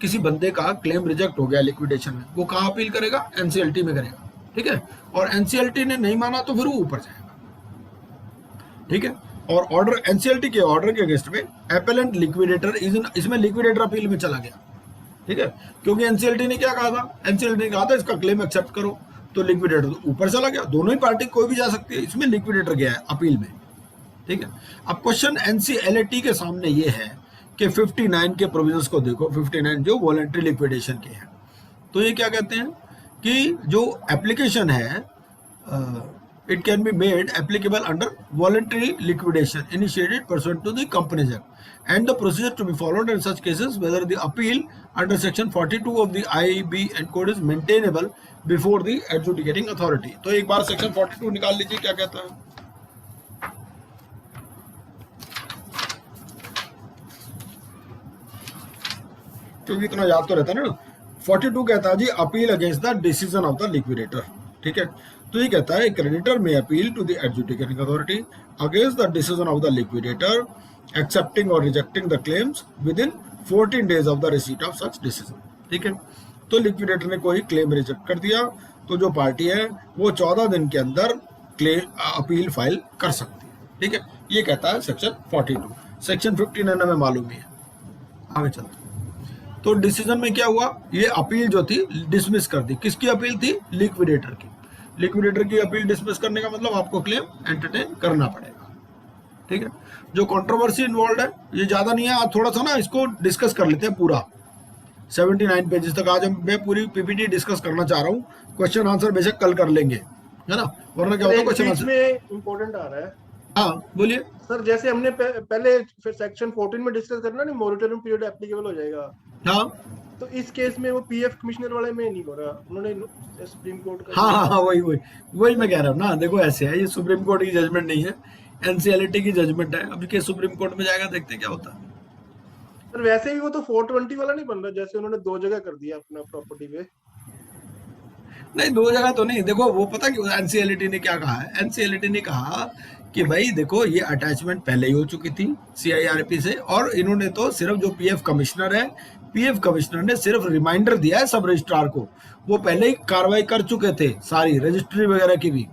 किसी बंदे का क्लेम रिजेक्ट हो गया लिक्विडेशन में, वो कहाँ अपील करेगा, NCLT में करेगा, ठीक है. और NCLT ने नहीं माना तो फिर वो ऊपर जाएगा, ठीक है. और ऑर्डर NCLT के ऑर्डर के अगेंस्ट में एपेलेंट लिक्विडेटर, इसमें लिक्विडेटर अपील में चला गया, ठीक है. क्योंकि NCLT ने क्या कहा था, NCLT ने कहा था इसका क्लेम एक्सेप्ट करो, तो लिक्विडेटर तो ऊपर चला गया. दोनों ही पार्टी कोई भी जा सकती है, इसमें लिक्विडेटर गया है अपील में, ठीक है. अब क्वेश्चन NCLT के सामने ये है कि 59 के प्रोविजंस को देखो, 59 जो वॉलंटरी लिक्विडेशन के हैं, तो ये क्या कहते हैं कि जो एप्लीकेशन है it can be made applicable under voluntary liquidation initiated pursuant to the Companies Act, and the procedure to be followed in such cases whether the appeal under section 42 of the IBN code is maintainable before the adjudicating authority. तो एक बार section 42 निकाल लीजिए क्या कहता है. क्योंकि इतना याद तो रहता है ना. 42 कहता है जी appeal against the decision of the liquidator. ठीक है, तो ये कहता है creditor may appeal to the adjudicating authority against the decision of the liquidator accepting और rejecting the claims within 14 days of the receipt of such decision. ठीक है, तो लिक्विडेटर ने कोई क्लेम रिजेक्ट कर दिया तो जो पार्टी है वो 14 दिन के अंदर क्लेम अपील फाइल कर सकती है. ठीक है, ये कहता है सेक्शन 42. सेक्शन 59 हमें मालूम ही है. आगे चलते. तो डिसीजन में क्या हुआ, ये अपील जो थी डिसमिस कर दी. किसकी अपील थी? लिक्विडेटर की. लिक्विडेटर की अपील डिसमिस करने का मतलब आपको क्लेम एंटरटेन करना पड़ेगा. ठीक है, जो कंट्रोवर्सी इन्वॉल्व है ये ज्यादा नहीं है. आज थोड़ा सा ना इसको डिस्कस कर लेते हैं पूरा 79 पेजेस तक. आज मैं पूरी पीपीटी डिस्कस करना चाह रहा हूँ. क्वेश्चन आंसर बेशक कल कर लेंगे, है ना, वरना क्या होता है क्वेश्चन आंसर में इंपॉर्टेंट आ रहा है. हाँ बोलिए सर, जैसे हमने पहले फिर सेक्शन 14 में डिस्कस करना नहीं, मॉनिटरिंग पीरियड एप्लीकेबल हो जाएगा. हाँ, तो इस केस में वो पीएफ कमिश्नर वाले में नहीं हो रहा, उन्होंने सुप्रीम कोर्ट का. हाँ, वही मैं कह रहा हूँ ना. देखो ऐसे है, ये सुप्रीम कोर्ट की जजमेंट नहीं है, एनसीएलटी की जजमेंट है. अभी के सुप्रीम कोर्ट में जाएगा, देखते हैं क्या होता है. सर वैसे भी वो तो 420 वाला नहीं बन रहा, जैसे उन्होंने 2 जगह कर दिया अपना प्रॉपर्टी पे. नहीं 2 जगह तो नहीं. देखो वो पता क्यों एनसीएलटी ने क्या कहा है, एनसीएलटी ने कहा कि भाई देखो ये अटैचमेंट पहले ही हो चुकी थी सीआईआरपी से, और इन्होंने तो सिर्फ जो पीएफ कमिश्नर है, पीएफ कमिश्नर ने सिर्फ रिमाइंडर दिया है सब रजिस्ट्रार को. वो पहले ही कार्रवाई कर चुके थे सारी रजिस्ट्री वगैरह की भी.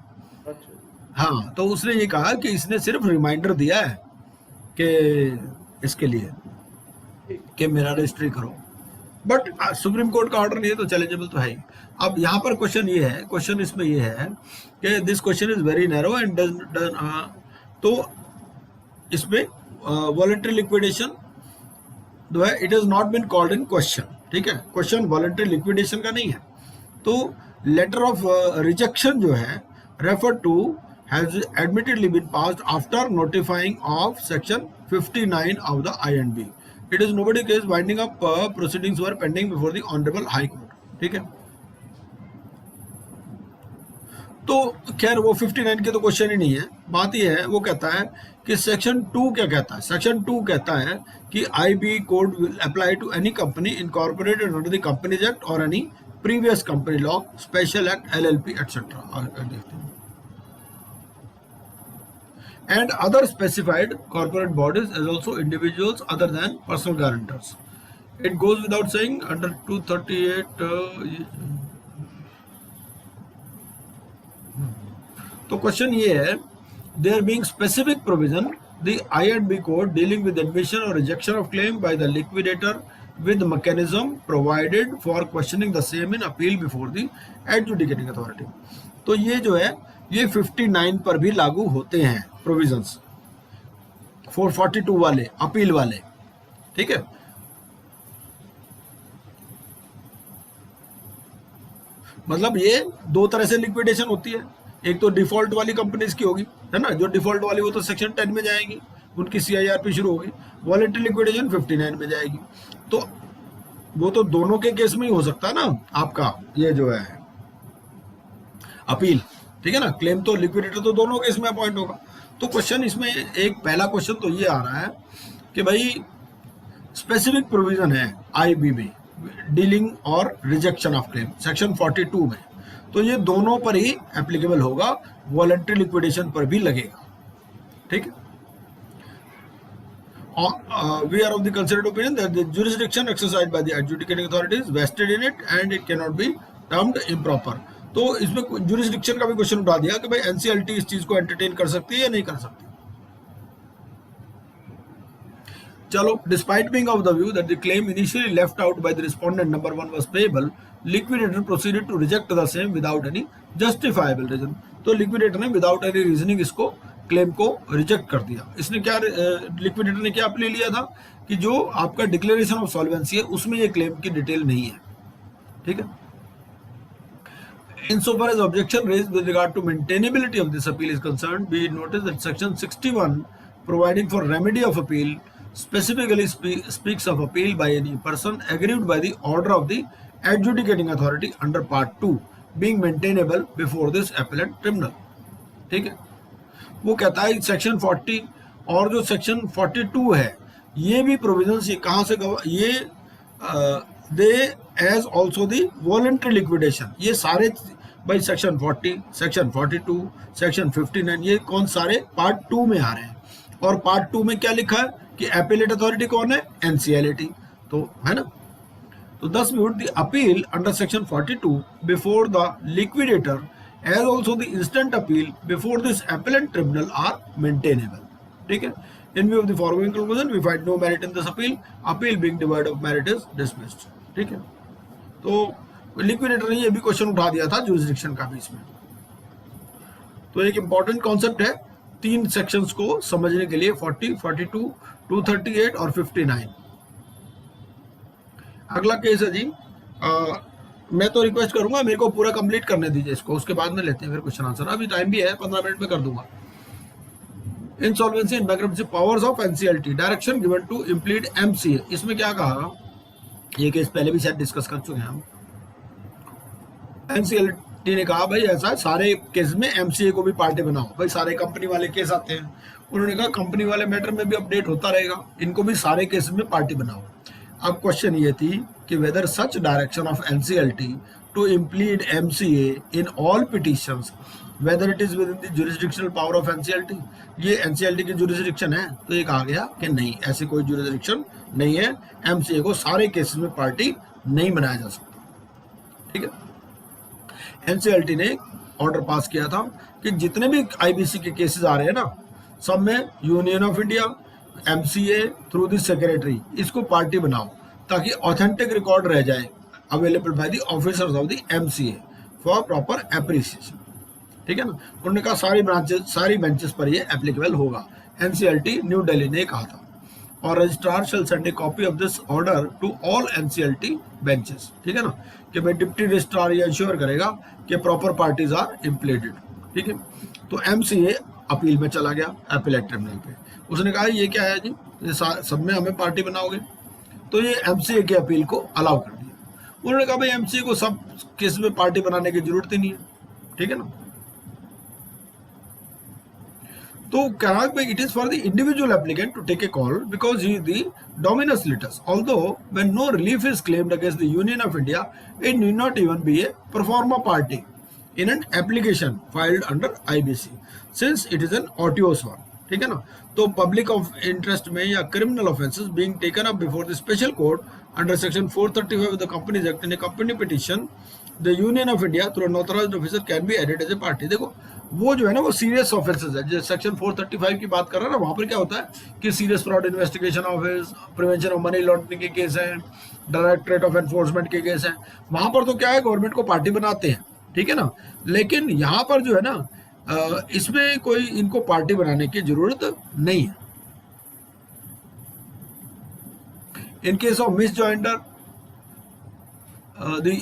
हाँ, तो उसने ये कहा कि इसने सिर्फ रिमाइंडर दिया है कि इसके लिए कि मेरा रजिस्ट्री करो. बट सुप्रीम कोर्ट का ऑर्डर नहीं है तो चैलेंजेबल तो है ही. अब यहाँ पर क्वेश्चन ये है, क्वेश्चन इसमें ये है कि this question is very narrow and तो इसमें वॉलंटरी लिक्विडेशन जो है it is not been called in question. ठीक है, क्वेश्चन वॉलंटरी लिक्विडेशन का नहीं है. तो लेटर ऑफ रिजेक्शन जो है refer to has admittedly been passed after notifying of section 59 of the INB. It is nobody case winding up proceedings were pending before the Honorable High Court. ठीक है, तो खैर वो 59 के तो क्वेश्चन ही नहीं है. बात ये है, वो कहता है कि सेक्शन 2 क्या कहता है. सेक्शन 2 कहता है कि IB code will apply to any company incorporated under the companies act और any previous company law, special act, LLP etcetera. देखते हैं. And other specified corporate bodies as also individuals other than personal guarantors. It goes without saying under 238 तो question ये है, there being specific provision the I&B code dealing with admission or rejection of claim by the liquidator with mechanism provided for questioning the same in appeal before the adjudicating authority. तो ये जो है ये 59 पर भी लागू होते हैं प्रोविजंस, 442 वाले अपील वाले. ठीक है, मतलब ये 2 तरह से लिक्विडेशन होती है. एक तो डिफॉल्ट वाली कंपनीज की होगी, है ना, जो डिफॉल्ट वाली वो तो सेक्शन 10 में जाएंगी, उनकी सीआईआरपी शुरू होगी. वॉलंटरी लिक्विडेशन 59 में जाएगी. तो वो तो दोनों के केस में ही हो सकता है ना आपका ये जो है अपील. ठीक है ना, क्लेम तो लिक्विडेटर तो दोनों केस में अपॉइंट होगा. तो क्वेश्चन इसमें एक पहला क्वेश्चन तो ये आ रहा है कि भाई स्पेसिफिक प्रोविजन है IB में डीलिंग और रिजेक्शन ऑफ क्लेम सेक्शन 42 में, तो ये दोनों पर ही एप्लीकेबल होगा, वॉलंटरी लिक्विडेशन पर भी लगेगा. ठीक है, we are of the considered opinion that the jurisdiction exercised by the adjudicating authority is vested in it and it cannot be termed improper. तो इसमें जुरिस्डिक्शन का भी क्वेश्चन उठा दिया कि भाई एनसीएलटी इस चीज को एंटरटेन कर सकती है या नहीं कर सकती. चलो, despite being of the view that the claim initially left out by the respondent number 1 was payable, liquidator proceeded to reject the same without any justifiable reason. तो लिक्विडेटर ने विदाउट एनी रीजनिंग इसको claim को reject कर दिया. इसने क्या liquidator ने क्या अपील लिया था कि जो आपका डिक्लेरेशन ऑफ सॉल्वेंसी है उसमें ये क्लेम की डिटेल नहीं है. ठीक है, Insofar as objection raised with regard to maintainability of this appeal is concerned, we notice that section 61, providing for remedy of appeal, specifically speaks of appeal by any person aggrieved by the order of the adjudicating authority under part 2 being maintainable before this appellate tribunal. ठीक है, वो कहता है section 40 और जो section 42 है, ये भी प्रोविजंस ये कहाँ से ये दे as also the voluntary liquidation, ये सारे भाई सेक्शन 40, सेक्शन 42, सेक्शन 59, ये कौन सारे पार्ट 2 में आ रहे हैं। और पार्ट 2 में क्या लिखा है कि एपेलेट अथॉरिटी कौन है, एनसीएलटी, तो है ना। तो thus would the appeal under section 42 before the liquidator as also the instant appeal before this appellate tribunal are maintainable. ठीक है, in view of the foregoing conclusion we find no merit in this appeal being devoid of merit is dismissed. ठीक है, तो liquidator ने ये भी question उठा दिया था जुरिसडिक्शन का भी इसमें। तो एक इंपॉर्टेंट कॉन्सेप्ट है 3 सेक्शंस को समझने के लिए, 40, 42, 238 और 59। अगला केस है जी, मैं तो रिक्वेस्ट करूंगा मेरे को पूरा कंप्लीट करने दीजिए इसको, उसके बाद में लेते हैं फिर क्वेश्चन आंसर। अभी टाइम भी है, 15 मिनट में कर दूंगा। Insolvency and bankruptcy powers of NCLT, direction given to implead MCA. इसमें क्या कहा, ये केस पहले भी शायद डिस्कस कर चुके हैं हम। एनसीएलटी ने कहा भाई ऐसा सारे केस में एमसीए को भी पार्टी बनाओ, भाई सारे कंपनी वाले केस आते हैं, उन्होंने कहा कंपनी वाले मैटर में भी अपडेट होता रहेगा, इनको भी सारे केस में पार्टी बनाओ। अब क्वेश्चन ये थी कि whether such direction of NCLT to implead MCA in all petitions whether it is within the jurisdictional power of NCLT, ये एनसीएलटी की जुरिसडिक्शन है। तो ये कहा गया कि नहीं, ऐसी कोई जुरिसडिक्शन नहीं है, एमसीए को सारे केसेस में पार्टी नहीं बनाया जा सकता। ठीक है, एनसीएलटी ने ऑर्डर पास किया था कि जितने भी आईबीसी के केसेस आ रहे हैं ना, सब में union of India MCA through the secretary इसको पार्टी बनाओ, ताकि ऑथेंटिक रिकॉर्ड रह जाए available by the officers of the MCA for proper appreciation. ठीक है ना, उन्होंने कहा सारी बेंचेस पर ये एप्लीकेबल होगा, एनसीएलटी न्यू दिल्ली ने कहा था। और registrar shall send a copy of this order to all NCLT benches. ठीक है ना, कि भाई डिप्टी रजिस्ट्रार ये इंश्योर करेगा कि प्रॉपर पार्टीज आर इम्प्लीटेड। ठीक है, तो एमसीए अपील में चला गया एपेलेट ट्रिब्यूनल पे, उसने कहा ये क्या है जी, ये सब में हमें पार्टी बनाओगे, तो ये एमसीए के अपील को अलाउ कर दिया। उन्होंने कहा भाई एमसीए को सब केस में पार्टी बनाने की जरूरत ही नहीं है। ठीक है ना, तो कहा भाई it is for the individual applicant to take a call because he is the dominus litis, although when no relief is claimed against the union of India it need not even be a proforma party in an application filed under IBC since it is an otious one. ठीक है ना, तो public of interest में या criminal offences being taken up before the special court under section 435 of the companies act in a company petition the union of India through an authorised officer can be added as a party. देखो वो जो है ना वो serious offences है, जैसे section 435 की बात कर रहा है ना, वहां पर क्या होता है कि serious fraud investigation office, prevention of money laundering के केस हैं, डायरेक्टरेट ऑफ एनफोर्समेंट के केस हैं, वहां पर तो क्या है गवर्नमेंट को पार्टी बनाते हैं। ठीक है ना, लेकिन यहाँ पर जो है ना इसमें कोई इनको पार्टी बनाने की जरूरत नहीं है। In case of miss joinder the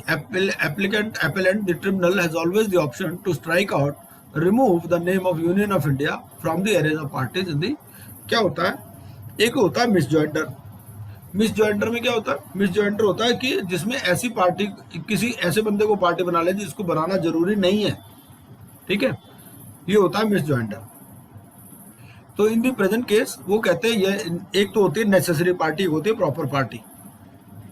appellant the tribunal has always the option to strike out, remove the name of Union of India from the array of parties in the, क्या होता है, एक होता है मिस जॉइंडर। मिस जॉइंडर में क्या होता है, मिस जॉइंडर होता है कि जिसमें ऐसी पार्टी किसी ऐसे बंदे को पार्टी बना ले जिसको बनाना जरूरी नहीं है। ठीक है, ये होता है मिस जॉइंडर। तो इन दी प्रेजेंट केस वो कहते हैं ये एक तो होती है नेसेसरी पार्टी, एक होती है प्रॉपर पार्टी,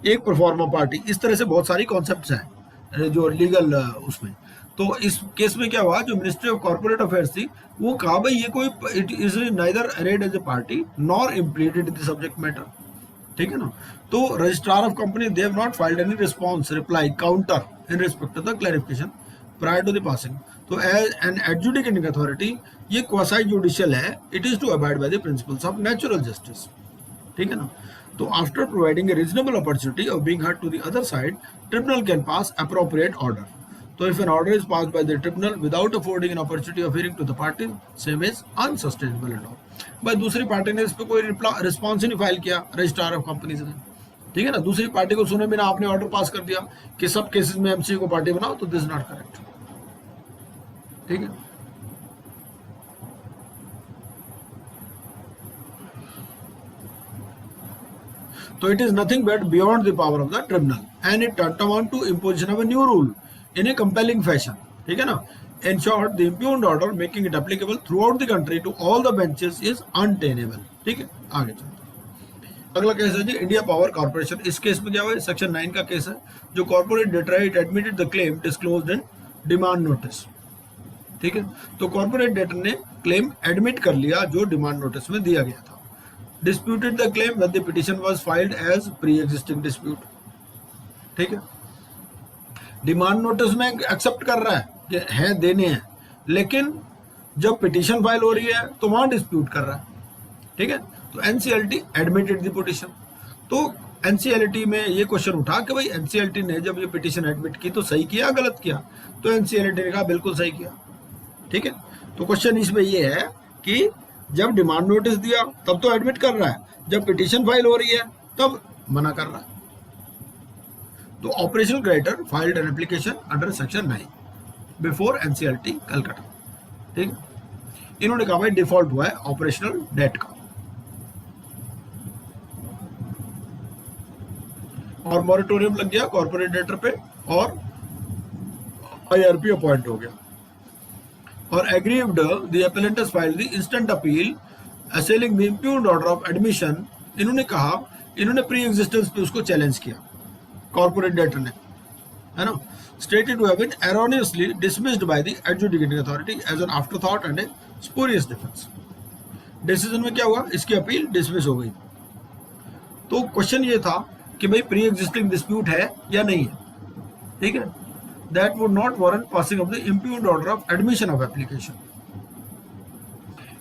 एक परफॉर्मा पार्टी। इस तरह से बहुत सारी कॉन्सेप्ट्स हैं जो लीगल उसमें। तो इस केस में क्या हुआ, जो मिनिस्ट्री ऑफ कॉर्पोरेट अफेयर्स थी वो कहा भाई ये कोई it is neither arrayed as a party nor impleaded in the subject matter. ठीक है ना, तो registrar of company they have not filed any response reply counter in respect of the clarification prior to the passing. तो as an adjudicating authority ये quasi judicial है, it is to abide by the principles of natural justice. ठीक है ना, तो after providing a reasonable opportunity of being heard to the other side, tribunal can pass appropriate order. तो if an order is passed by the tribunal without affording an opportunity of hearing to the party, same is unsustainable at all. भाई दूसरी party ने इस पर कोई response ही नहीं file किया registrar of companies ने। ठीक है ना, दूसरी पार्टी को सुने बिना आपने ऑर्डर पास कर दिया कि सब केसेस में एमसीए को पार्टी बनाओ, तो दिस इज नॉट करेक्ट। ठीक है। So it is nothing but beyond the power of the tribunal and it tantamount to imposition of a new rule in a compelling fashion. ठीक है ना? In short, the impugned order making it applicable throughout the country to all the benches is untenable. ठीक है, आगे चलते हैं। अगला case है जी इंडिया पावर कॉर्पोरेशन। इस केस में क्या हुआ? सेक्शन 9 का केस है, जो corporate debtor it admitted the claim disclosed in demand notice. ठीक है, तो कॉर्पोरेट डेटर ने क्लेम एडमिट कर लिया जो डिमांड नोटिस में दिया गया था। Disputed the claim when the petition was filed as pre-existing dispute। ठीक है, डिमांड नोटिस में एक्सेप्ट कर रहा है कि है देने हैं, लेकिन जब पिटीशन फाइल हो रही है तो वहां डिस्प्यूट कर रहा है। ठीक है, तो एनसीएलटी एडमिटेड द पिटीशन। तो एनसीएलटी में ये क्वेश्चन उठा कि भाई एनसीएलटी ने जब ये पिटीशन एडमिट की तो सही किया गलत किया? तो एनसीएलटी ने कहा बिल्कुल सही किया। ठीक है, तो क्वेश्चन इसमें ये है कि जब डिमांड नोटिस दिया तब तो एडमिट कर रहा है, जब पिटीशन फाइल हो रही है तब मना कर रहा है। तो operational creditor filed an application under section 9 before NCLT Calcutta. ठीक है, इन्होंने कहा भाई डिफॉल्ट हुआ है ऑपरेशनल डेट का, और मॉरिटोरियम लग गया कॉर्पोरेट डेटर पे और आईआरपी अपॉइंट हो गया। और aggrieved the appellant has filed the instant appeal assailing the impugned order of admission। इन्होंने कहा, इन्होंने प्री एग्जिस्टेंस पे उसको चैलेंज किया कॉर्पोरेट डेटर ने, है ना, stated to have been erroneously dismissed by the adjudicating authority as an afterthought and a spurious defense। Decision में क्या हुआ? इसकी अपील डिसमिस हो गई। तो क्वेश्चन ये था कि भाई प्री एग्जिस्टिंग डिस्प्यूट है या नहीं है। ठीक है, that would not warrant passing of the impugned order of admission of application।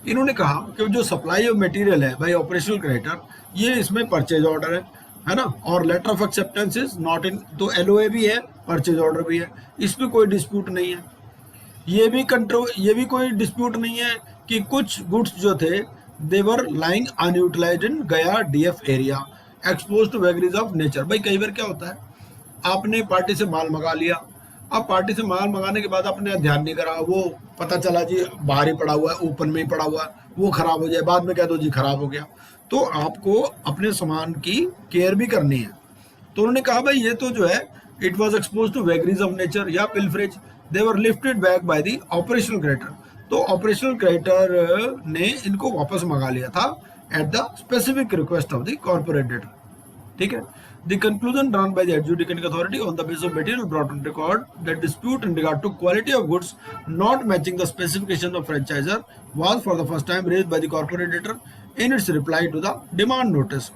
इन्होंने कहा कि जो सप्लाई ऑफ मटेरियल है भाई ऑपरेशनल क्रेडिटर, ये इसमें परचेज ऑर्डर है ना, और letter of acceptance is not in, तो एलओए भी है, परचेज ऑर्डर भी है, इसमें कोई डिस्प्यूट नहीं है। ये भी कोई डिस्प्यूट नहीं है कि कुछ गुड्स जो थे दे were lying unutilised in Gaya DF area exposed to vagaries of nature. भाई कई बार क्या होता है, आपने पार्टी से माल मंगा लिया, अब पार्टी से माल मंगाने के बाद आपने ध्यान नहीं करा, वो पता चला जी बाहर ही पड़ा हुआ है, ओपन में ही पड़ा हुआ है, वो खराब हो जाए, बाद में कह दो जी खराब हो गया। तो आपको अपने सामान की केयर भी करनी है। तो उन्होंने कहा भाई ये तो जो है it was expose to vagaries of nature या pilferage, they were lifted back by the operational creditor. तो ऑपरेशनल क्रेडिटर ने इनको वापस मंगा लिया था at the specific request of the corporate debtor. ठीक है, the conclusion drawn by the adjudicating authority on the basis of material brought on record that dispute in regard to quality of goods not matching the specifications of franchisor was for the first time raised by the corporate debtor in its reply to the demand notice.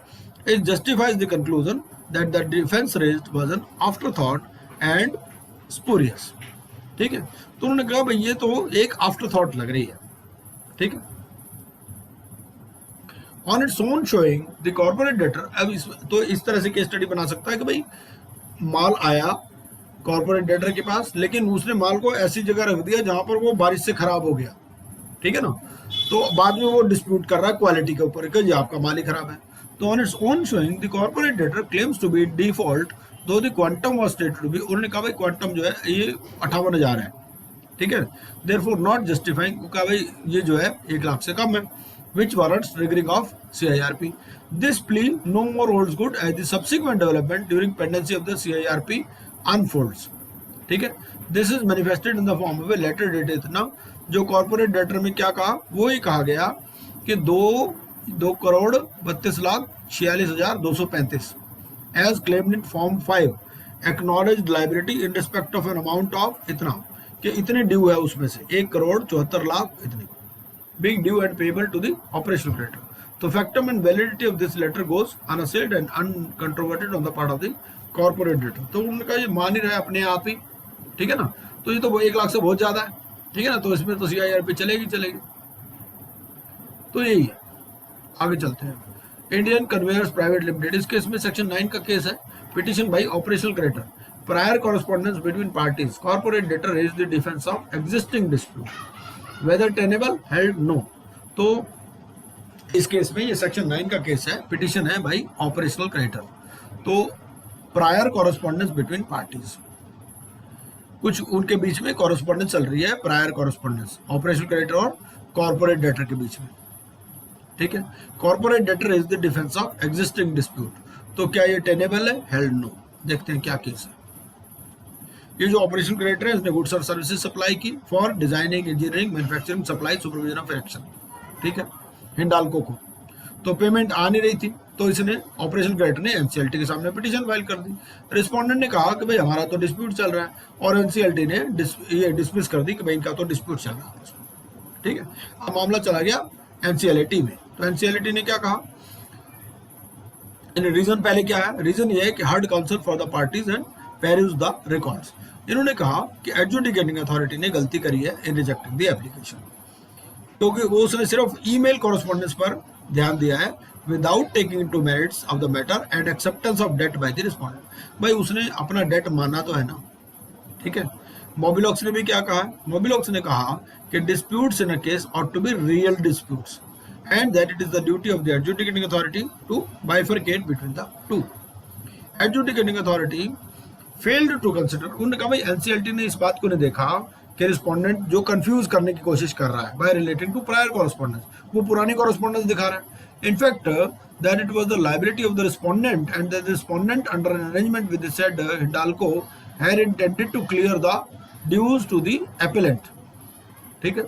It justifies the conclusion that the defense raised was an afterthought and spurious। ठीक है, तो उन्होंने कहा भाई ये तो एक आफ्टरथॉट लग रही है। ठीक है, on its own showing the corporate debtor. अब तो इस तरह से केस स्टडी बना सकता है कि भाई माल आया कॉर्पोरेट डेटर के पास, लेकिन उसने माल को ऐसी जगह रख दिया जहां पर वो बारिश से खराब हो गया। ठीक है ना, तो बाद में वो डिस्प्यूट कर रहा है क्वालिटी के ऊपर कि आपका माल ही खराब है। तो on its own showing the corporate debtor claims to be default though the quantum was stated to be. उन्होंने कहा भाई क्वांटम जो है ये 58,000 है। ठीक है, देयरफॉर नॉट जस्टिफाइंग, कहा भाई ये जो है 1 लाख से कम है, which warrants triggering of CIRP। This plea no more holds good as the subsequent development during pendency of the CIRP unfolds। ठीक है, this is manifested in the form of a letter dated। now जो corporate debtor में क्या कहा, वो ही कहा गया कि 2,32,46,46,235 as claimed in form 5 acknowledged liability in respect of an amount of इतना, कि इतने ड्यू है उसमें से 1,74,00,000 इतनी being due and payable to the operational creditor। So factum and validity of this letter goes unassailed and uncontroverted on the part of the corporate debtor। तो उनका ये मान ही रहा है अपने आप ही। ठीक है ना, तो ये तो 1 लाख से बहुत ज्यादा है। ठीक है ना, तो इसमें तो CIRP चलेगी। तो यही है, आगे चलते हैं। इंडियन कन्वेयर्स प्राइवेट लिमिटेड, इस केस में सेक्शन 9 का केस है, petition by operational creditor, prior correspondence between parties, corporate debtor raise the defence of existing dispute whether tenable held no। तो इस केस में ये सेक्शन 9 का केस है, पिटिशन है भाई ऑपरेशनल क्रेडिटर। तो प्रायर कॉरेस्पॉन्डेंस बिटवीन पार्टीज, कुछ उनके बीच में कॉरेस्पॉन्डेंस चल रही है, प्रायर कॉरेस्पॉन्डेंस ऑपरेशनल क्रेडिटर और कॉर्पोरेट डेटर के बीच में, ठीक है। Corporate debtor is the defence of existing dispute, तो क्या ये टेनेबल है? Held no. देखते हैं क्या केस है। ये जो ऑपरेशनल क्रेडिटर है इसने गुड्स और सर्विसेज सप्लाई की for designing, engineering, manufacturing, supply, supervision of erection, ठीक है, हिंडाल्को को। तो पेमेंट आ नहीं रही थी, तो इसने ऑपरेशनल क्रेडिटर ने एनसीएलटी के सामने पिटीशन फाइल कर दी। रिस्पोंडेंट ने कहा कि भाई हमारा तो डिस्प्यूट चल रहा है, और एनसीएलटी ने ये डिसमिस कर दी कि भाई इनका तो डिस्प्यूट चल रहा है, ठीक है। अब मामला चला गया एनसीएलटी में। तो एनसीएलटी ने क्या कहा? इन रीजन पहले क्या है? रीजन ये है कि heard council for the parties and Perez the records. इन्होंने कहा कि एडजुडिकेटिंग अथॉरिटी ने गलती करी है इन रिजेक्टिंग द एप्लीकेशन, क्योंकि वो उसने सिर्फ ईमेल कॉरेस्पॉन्डेंस पर ध्यान दिया है without taking into merits of the matter and acceptance of debt by the respondent. भाई उसने अपना डेट माना तो है ना, ठीक है। मोबिलॉक्स ने भी क्या कहा? मोबिलॉक्स ने कहा कि disputes in a case ought to be real disputes and that it is the duty of the adjudicating authority to bifurcate between the two. Adjudicating authority failed to consider, उन्होंने कहा भाई एनसीएलटी ने इस बात को नहीं देखा कि रिस्पोंडेंट जो कंफ्यूज करने की कोशिश कर रहा है by relating to prior correspondence, वो पुरानी कॉरेस्पॉन्डेंस दिखा रहा है। In fact that it was the liability of the respondent and the respondent under an arrangement with the said Hindalco had intended to clear the dues to the appellant, ठीक है।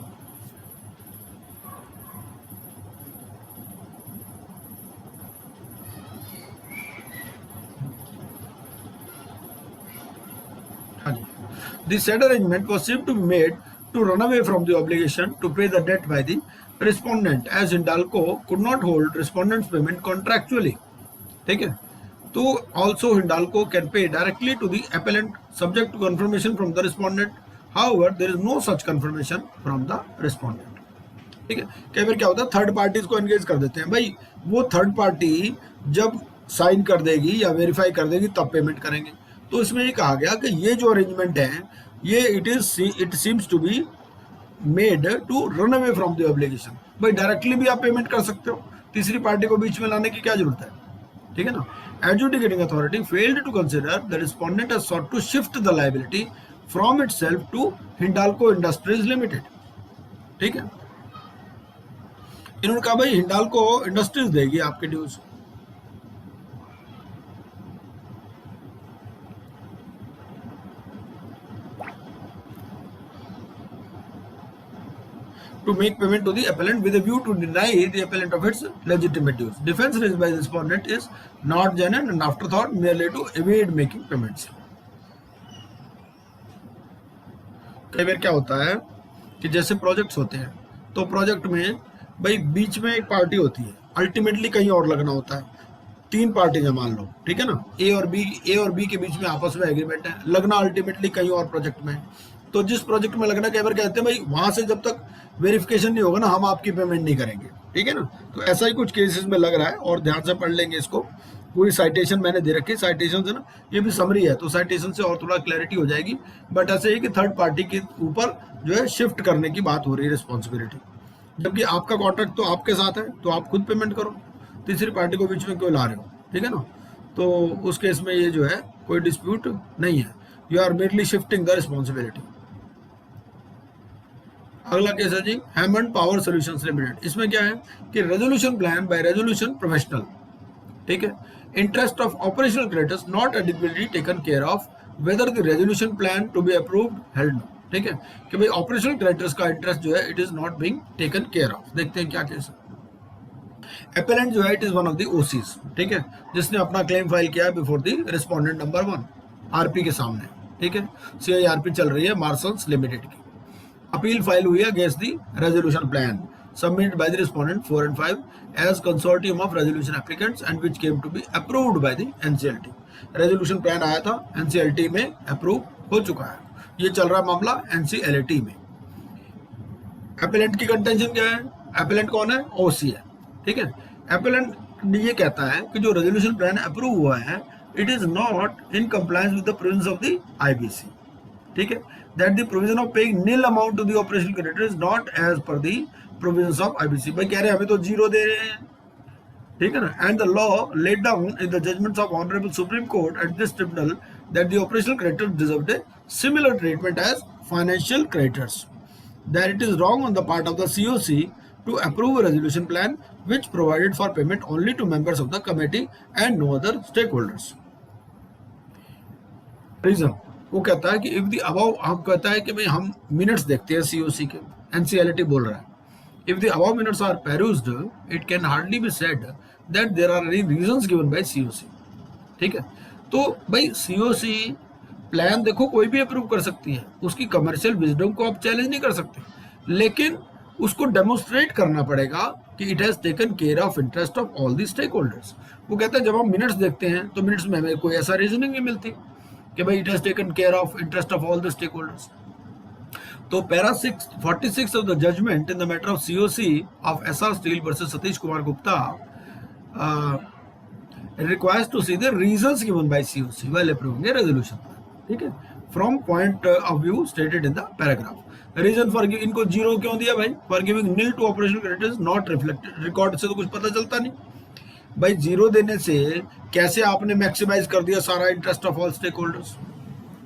The said arrangement was seemed to be made to run away from the obligation to pay the debt by the respondent, as Hindalco could not hold respondent's payment contractually. ठीक है, तो also Hindalco can pay directly to the appellant subject to confirmation from the respondent. However, there is no such confirmation from the respondent. ठीक है, कई बार क्या होता है third parties को एंगेज कर देते हैं। भाई वो थर्ड पार्टी जब साइन कर देगी या वेरीफाई कर देगी तब पेमेंट करेंगे। तो इसमें ये कहा गया कि ये जो अरेंजमेंट है ये it seems to be made to run away from the obligation. भाई डायरेक्टली भी आप पेमेंट कर सकते हो, तीसरी पार्टी को बीच में लाने की क्या जरूरत है, ठीक है ना। Adjudicating authority failed to consider the respondent has sought to shift the liability from itself to Hindalco Industries Limited, ठीक है। इन्होंने कहा भाई हिंडाल्को इंडस्ट्रीज देगी आपके dues. To make payment to the appellant with a view to deny the appellant of its legitimate dues. Defense raised by the respondent is not genuine and afterthought, merely to evade making payments. कई बार क्या होता है कि जैसे projects होते हैं तो project में भाई बीच में एक पार्टी होती है, अल्टीमेटली कहीं और लगना होता है। तीन पार्टी है मान लो, ठीक है ना, ए और बी के बीच में आपस में एग्रीमेंट है, लगना अल्टीमेटली कहीं और प्रोजेक्ट में। तो जिस प्रोजेक्ट में लगना कई बार कहते हैं भाई वहां से जब तक वेरिफिकेशन नहीं होगा ना हम आपकी पेमेंट नहीं करेंगे, ठीक है ना। तो ऐसा ही कुछ केसेस में लग रहा है, और ध्यान से पढ़ लेंगे इसको। पूरी साइटेशन मैंने दे रखी है, साइटेशन से ना ये भी समरी है तो साइटेशन से और थोड़ा क्लैरिटी हो जाएगी। बट ऐसे ही कि थर्ड पार्टी के ऊपर जो है शिफ्ट करने की बात हो रही है रिस्पॉन्सिबिलिटी, जबकि आपका कॉन्ट्रैक्ट तो आपके साथ है तो आप खुद पेमेंट करो, तीसरी पार्टी को बीच में क्यों ला रहे हो, ठीक है ना। तो उस केस में ये जो है कोई डिस्प्यूट नहीं है, you are merely shifting the responsibility. अगला केस है जी हैमंड पावर सॉल्यूशंस लिमिटेड। इसमें क्या है कि resolution plan by resolution professional, ठीक है, interest of operational creditors not adequately taken care of whether the resolution plan to be approved held no, ठीक है, कि भाई ऑपरेशनल क्रेडिटर्स का इंटरेस्ट जो है it is not being taken care of. देखते हैं क्या केस है। एपेलेंट जो है it is one of the OCs, ठीक है, जिसने अपना क्लेम फाइल किया है before the respondent number 1 RP के सामने, ठीक है, सीआईआरपी चल रही है मार्शल्स लिमिटेड की। अपील फाइल हुई है against the resolution plan submitted by the respondent 4 and 5 as consortium of resolution applicants and which came to be approved by the NCLT। Resolution plan आया था, NCLT में approve हो चुका है, ये चल रहा मामला NCLT में। एपेलेंट की कंटेंशन क्या है? एपेलेंट कौन है? ओसी है, ठीक है। एपेलेंट ये कहता है कि जो रेजोल्यूशन प्लान अप्रूव हुआ है it is not in compliance with the provisions of the IBC, ठीक है, that the provision of paying nil amount to the operational creditor is not as per the provisions of IBC। भाई कह रहे हैं हमें तो जीरो दे रहे हैं, ठीक है ना, and the law laid down in the judgments of honourable Supreme Court at this tribunal that the operational creditors deserved a similar treatment as financial creditors, that it is wrong on the part of the COC to approve a resolution plan which provided for payment only to members of the committee and no other stakeholders. Reason वो कहता है कि if the above, हम कहता है कि भाई हम मिनट्स देखते हैं COC के, NCLT बोल रहा है, if the above minutes are perused, it can hardly be said that there are any reasons given by COC. ठीक है, तो भाई COC प्लान देखो कोई भी अप्रूव कर सकती है, उसकी कमर्शियल विजडम को आप चैलेंज नहीं कर सकते, लेकिन उसको डेमोन्स्ट्रेट करना पड़ेगा कि it has taken care of interest of all the stake holders. वो कहता है जब हम मिनट्स देखते हैं तो मिनट्स में हमें कोई ऐसा रीजनिंग नहीं मिलती कि भाई it has taken care of interest of all the stakeholders. तो para 46 of the judgment in the matter of COC of SR steel versus Satish Kumar Gupta requires to see the reasons given by COC while approving a resolution. ठीक है, from point of view stated in the paragraph. Reason for इनको zero क्यों दिया भाई? For giving nil to operational creditors not reflected, record से तो कुछ पता चलता नहीं भाई। जीरो देने से कैसे आपने मैक्सिमाइज कर दिया सारा interest of all stake holders.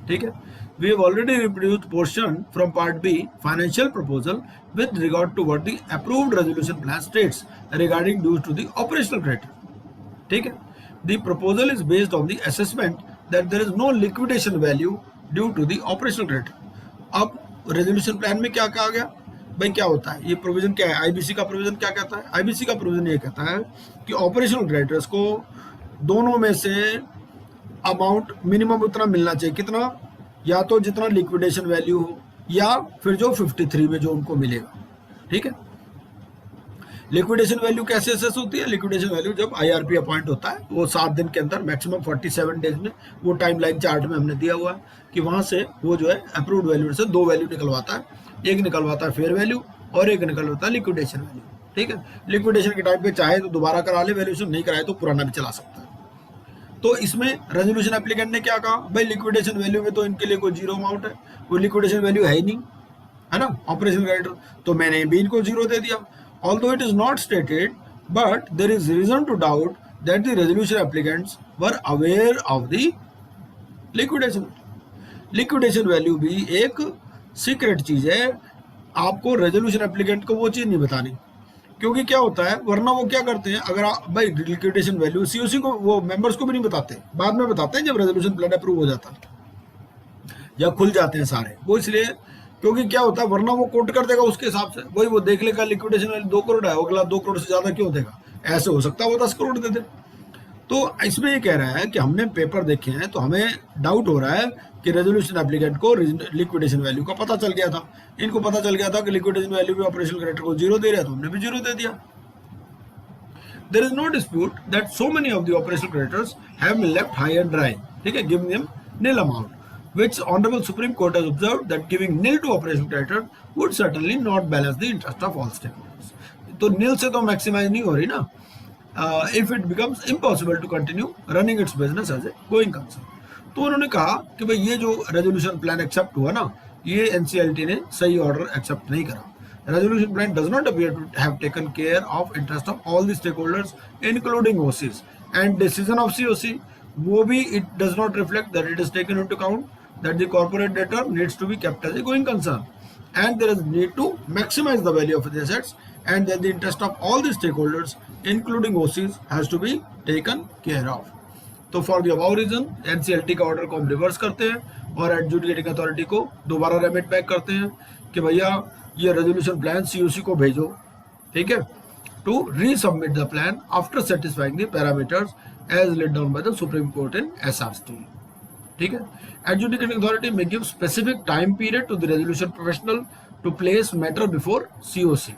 ठीक है, we have already reproduced portion from part B financial proposal with regard to what the approved resolution plan states regarding dues to the operational creditor. ठीक है, the proposal is based on the assessment that there is no liquidation value due to the operational credit। अब resolution plan में क्या कहा गया भाई? क्या होता है ये प्रोविजन? क्या है आईबीसी का प्रोविजन? क्या कहता है आईबीसी का प्रोविजन? ये कहता है कि ऑपरेशनल क्रेडिटर्स को दोनों में से अमाउंट मिनिमम उतना मिलना चाहिए। कितना? या तो जितना लिक्विडेशन वैल्यू हो या फिर जो 53 में जो उनको मिलेगा। ठीक है, लिक्विडेशन वैल्यू कैसे असेस होती है? लिक्विडेशन वैल्यू जब IRP अपॉइंट होता है वो 7 दिन के अंदर मैक्सिमम 47 डेज में, वो टाइमलाइन चार्ट में हमने दिया हुआ है कि वहां से वो जो है अप्रूव्ड वैल्यू से 2 वैल्यू निकलवाता है, एक निकलवाता है फेयर वैल्यू और एक निकलवाता है लिक्विडेशन वैल्यू। ठीक है, लिक्विडेशन के टाइम पे चाहे तो दोबारा करा ले वैल्यूशन, नहीं कराए तो पुराना भी चला सकता है। तो इसमें रेजोल्यूशन एप्लीकेंट ने क्या कहा भाई? लिक्विडेशन वैल्यू में तो इनके लिए कोई जीरो अमाउंट है, वो लिक्विडेशन वैल्यू है ही नहीं, है ना ऑपरेशन क्रेडिटर, तो मैंने भी इनको जीरो दे दिया। Although it is not stated, but there is reason to doubt that the resolution applicants were aware of the liquidation। liquidation value भी एक सीक्रेट चीज है, आपको रेजोल्यूशन एप्लीकेंट को वो चीज नहीं बतानी, क्योंकि क्या होता है वरना वो क्या करते हैं, अगर आप भाई लिक्विडेशन वैल्यू COC को वो मेंबर्स को भी नहीं बताते, बाद में बताते हैं जब रेजोल्यूशन प्लान अप्रूव हो जाता है या खुल जाते हैं सारे, वो इसलिए क्योंकि क्या होता है वरना वो कोट कर देगा उसके हिसाब से, वही वो देख लेगा लिक्विडेशन वैल्यू 2 करोड़ है, अगला 2 करोड़ से ज्यादा क्यों देगा, ऐसे हो सकता है वो 10 करोड़ दे दे। तो इसमें ये कह रहा है कि हमने पेपर देखे हैं तो हमें डाउट हो रहा है कि रेजोल्यूशन एप्लीकेंट को लिक्विडेशन वैल्यू का पता चल गया था, इनको पता चल गया था कि लिक्विडेशन वैल्यू भी ऑपरेशनल क्रेडिटर को जीरो दे रहा है तो हमने भी जीरो दे दिया। There is no dispute that so many of the operational creditors have been left high and dry. ठीक है, giving them nil amount, which Honorable Supreme Court has observed that giving nil to operational creditor would certainly not balance the interest of all stakeholders। तो nil से तो maximize नहीं हो रही ना, if it becomes impossible to continue running its business as a going concern। तो उन्होंने कहा कि भाई ये जो रेजोल्यूशन प्लान एक्सेप्ट हुआ ना, ये NCLT ने सही ऑर्डर एक्सेप्ट नहीं करा। Resolution plan does not appear to have taken care of interest of all the stakeholders including OCs and decision of COC वो भी it does not reflect that it is taken into account that the corporate debtor needs to be kept as a going concern and there is need to maximize the value of the assets and that the interest of all the stakeholders including OCs has to be taken care of। तो for the above reason NCLT का order को हम reverse करते हैं और adjudicating authority को दोबारा remit back करते हैं कि भैया ये रेजोल्यूशन प्लान COC को भेजो। ठीक है, to resubmit the plan after satisfying the parameters as laid down by the Supreme Court in SR steel. ठीक है, adjudicating authority may give specific time period to the resolution professional to place matter before COC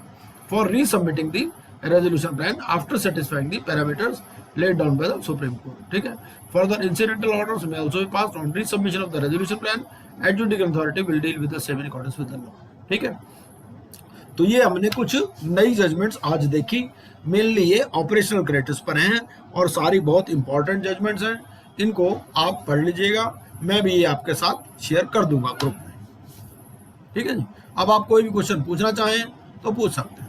for resubmitting the resolution plan after satisfying the parameters laid down by the Supreme Court। ठीक है, further incidental orders may also be passed on resubmission of the resolution plan। Adjudicating authority will deal with the same in accordance with the law। ठीक है, तो ये हमने कुछ नई judgements आज देखी, मेनली ये ऑपरेशनल क्रेडिटर्स पर हैं और सारी बहुत इंपॉर्टेंट जजमेंट्स हैं, इनको आप पढ़ लीजिएगा, मैं भी ये आपके साथ शेयर कर दूंगा ग्रुप में। ठीक है जी, अब आप कोई भी क्वेश्चन पूछना चाहें तो पूछ सकते हैं।